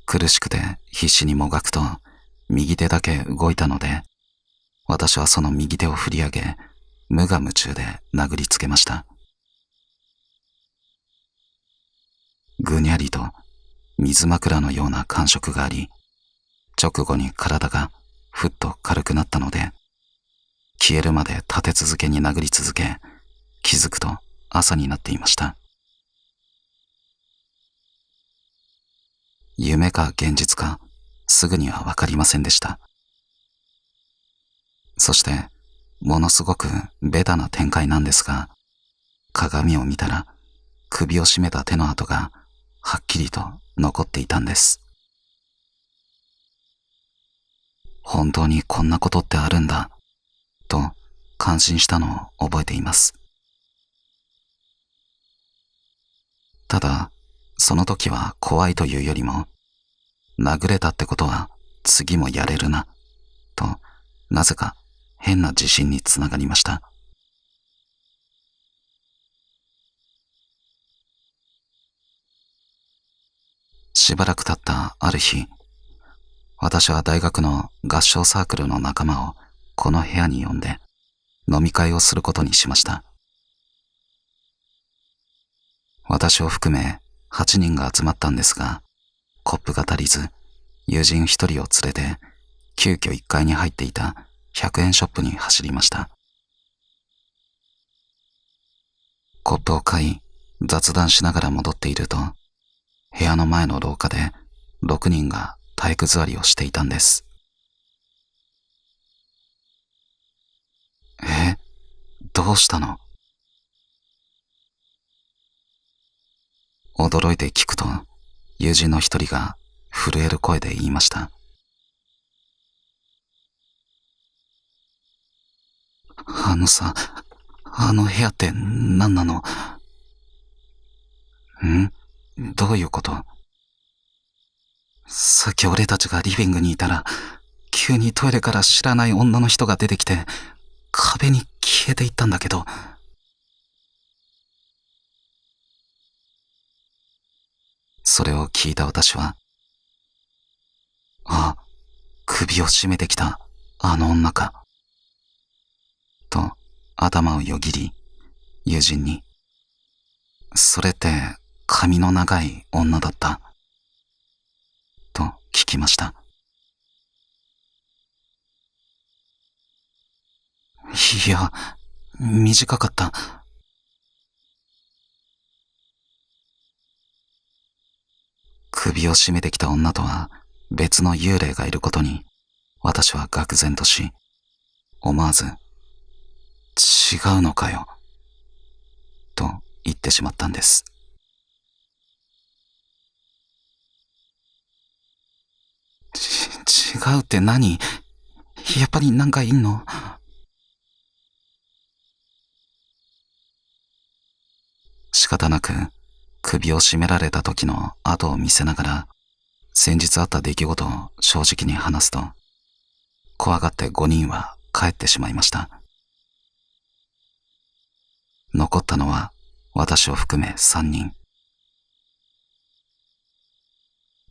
苦しくて必死にもがくと右手だけ動いたので、私はその右手を振り上げ、無我夢中で殴りつけました。ぐにゃりと水枕のような感触があり、直後に体がふっと軽くなったので、消えるまで立て続けに殴り続け、気づくと朝になっていました。夢か現実かすぐにはわかりませんでした。そしてものすごくベタな展開なんですが、鏡を見たら首を絞めた手の跡がはっきりと残っていたんです。本当にこんなことってあるんだと感心したのを覚えています。ただその時は怖いというよりも、殴れたってことは次もやれるなと、なぜか変な自信につながりました。しばらく経ったある日、私は大学の合唱サークルの仲間をこの部屋に呼んで飲み会をすることにしました。私を含め8人が集まったんですが、コップが足りず、友人1人を連れて急遽1階に入っていた100円ショップに走りました。コップを買い、雑談しながら戻っていると、部屋の前の廊下で6人が体育座りをしていたんです。どうしたの？驚いて聞くと、友人の一人が震える声で言いました。あの部屋って何なの？どういうこと？さっき俺たちがリビングにいたら、急にトイレから知らない女の人が出てきて、壁に消えていったんだけど。それを聞いた私は、首を絞めてきたあの女か。と頭をよぎり、友人に、それって髪の長い女だった？と聞きました。いや、短かった。首を絞めてきた女とは別の幽霊がいることに、私は愕然とし、思わず、違うのかよ、と言ってしまったんです。違うって何？やっぱりなんかいんの？仕方なく首を絞められた時の跡を見せながら、先日あった出来事を正直に話すと、怖がって5人は帰ってしまいました。残ったのは私を含め3人。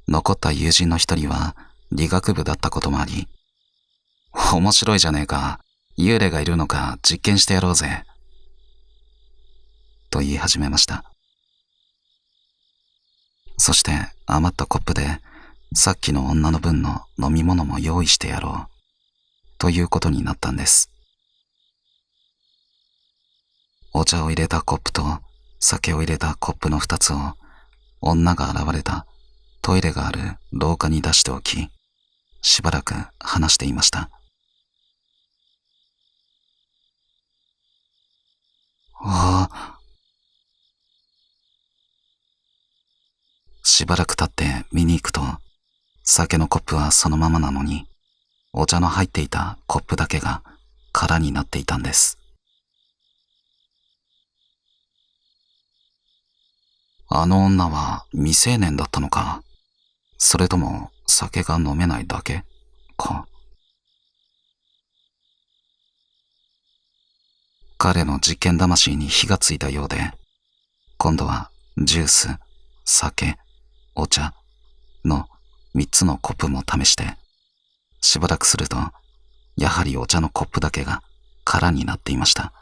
残った友人の一人は理学部だったこともあり、面白いじゃねえか、幽霊がいるのか実験してやろうぜ、と言い始めました。そして余ったコップでさっきの女の分の飲み物も用意してやろう、ということになったんです。お茶を入れたコップと酒を入れたコップの2つを女が現れたトイレがある廊下に出しておき、しばらく話していました。しばらく経って見に行くと、酒のコップはそのままなのに、お茶の入っていたコップだけが空になっていたんです。あの女は未成年だったのか、それとも酒が飲めないだけか。彼の実験魂に火がついたようで、今度はジュース、酒、お茶の3つのコップも試して、しばらくすると、やはりお茶のコップだけが空になっていました。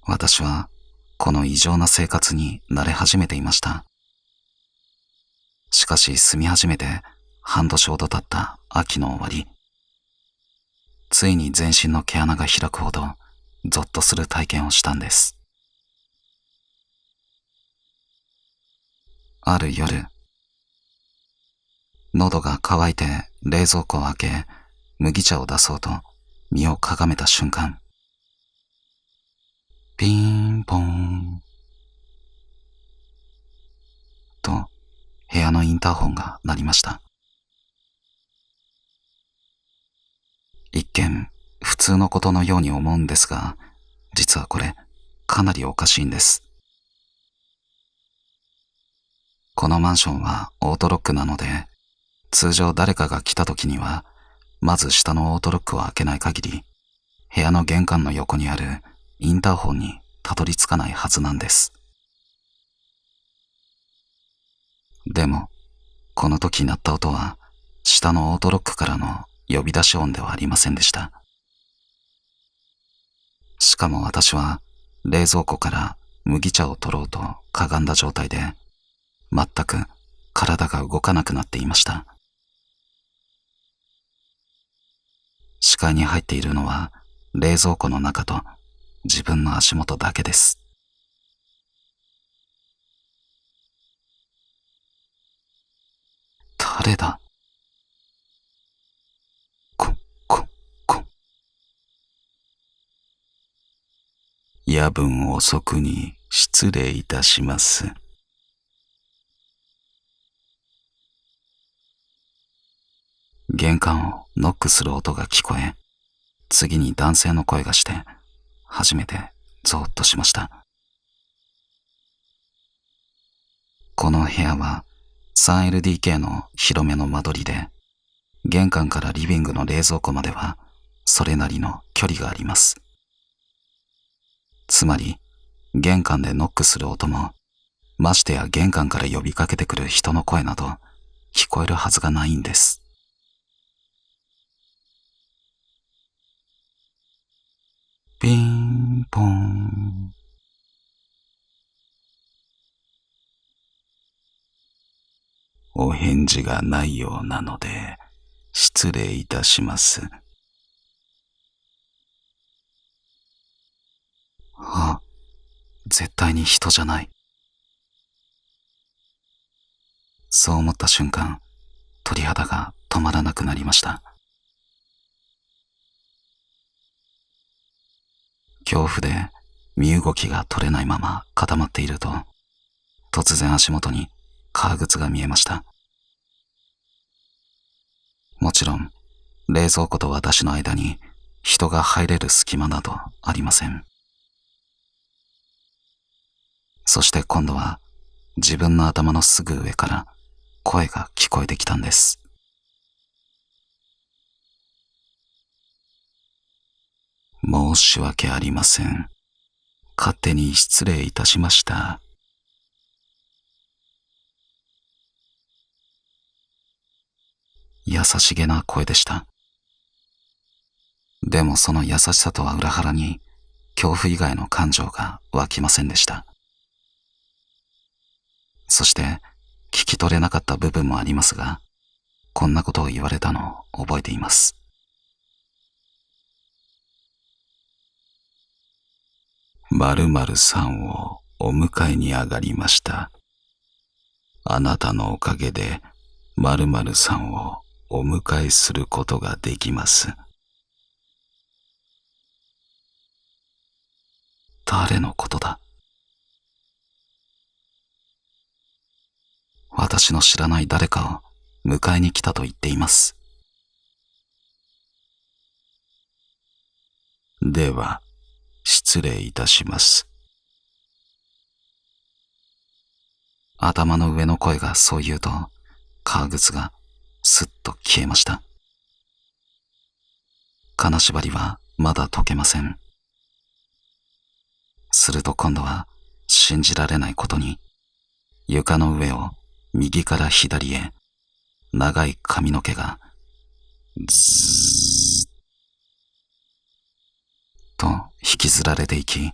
私はこの異常な生活に慣れ始めていました。しかし住み始めて半年ほど経った秋の終わり、ついに全身の毛穴が開くほどゾッとする体験をしたんです。ある夜、喉が渇いて冷蔵庫を開け麦茶を出そうと身をかがめた瞬間、ピンポンと部屋のインターホンが鳴りました。一見普通のことのように思うんですが、実はこれかなりおかしいんです。このマンションはオートロックなので、通常誰かが来た時にはまず下のオートロックを開けない限り部屋の玄関の横にあるインターホンにたどり着かないはずなんです。でも、この時鳴った音は下のオートロックからの呼び出し音ではありませんでした。しかも私は冷蔵庫から麦茶を取ろうとかがんだ状態で、全く体が動かなくなっていました。視界に入っているのは冷蔵庫の中と自分の足元だけです。誰だ？こ、こ、こ。夜分遅くに失礼いたします。玄関をノックする音が聞こえ、次に男性の声がして、初めてゾーッとしました。この部屋は 3LDK の広めの間取りで、玄関からリビングの冷蔵庫まではそれなりの距離があります。つまり、玄関でノックする音も、ましてや玄関から呼びかけてくる人の声など聞こえるはずがないんです。ピンポン。お返事がないようなので失礼いたします。あ、絶対に人じゃない。そう思った瞬間、鳥肌が止まらなくなりました。恐怖で身動きが取れないまま固まっていると、突然足元に革靴が見えました。もちろん、冷蔵庫と私の間に人が入れる隙間などありません。そして今度は自分の頭のすぐ上から声が聞こえてきたんです。申し訳ありません。勝手に失礼いたしました。優しげな声でした。でもその優しさとは裏腹に恐怖以外の感情が湧きませんでした。そして聞き取れなかった部分もありますが、こんなことを言われたのを覚えています。〇〇さんをお迎えに上がりました。あなたのおかげで〇〇さんをお迎えすることができます。誰のことだ？私の知らない誰かを迎えに来たと言っています。では、失礼いたします。頭の上の声がそう言うと、革靴がすっと消えました。金縛りはまだ解けません。すると今度は信じられないことに、床の上を右から左へ長い髪の毛がズーッと引きずられていき、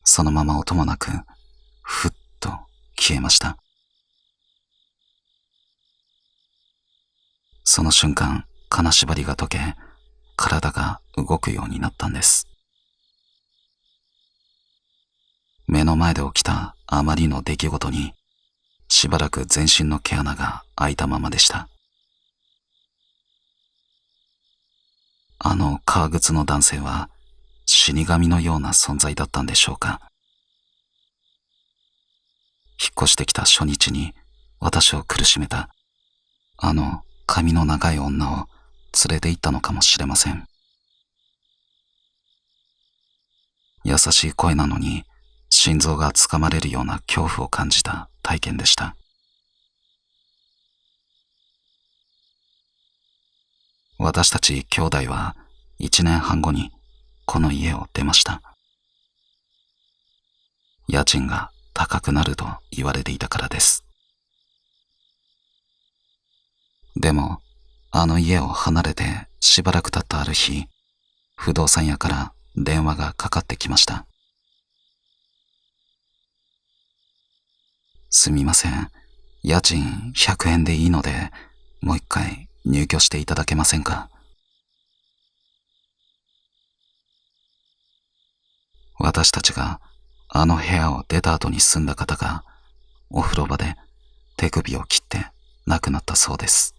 そのまま音もなくふっと消えました。その瞬間、金縛りが解け、体が動くようになったんです。目の前で起きたあまりの出来事に、しばらく全身の毛穴が開いたままでした。あの革靴の男性は死神のような存在だったんでしょうか。引っ越してきた初日に私を苦しめたあの髪の長い女を連れて行ったのかもしれません。優しい声なのに心臓がつかまれるような恐怖を感じた体験でした。私たち兄弟は1年半後にこの家を出ました。家賃が高くなると言われていたからです。でも、あの家を離れてしばらく経ったある日、不動産屋から電話がかかってきました。すみません。家賃100円でいいので、もう一回入居していただけませんか？私たちがあの部屋を出た後に住んだ方が、お風呂場で手首を切って亡くなったそうです。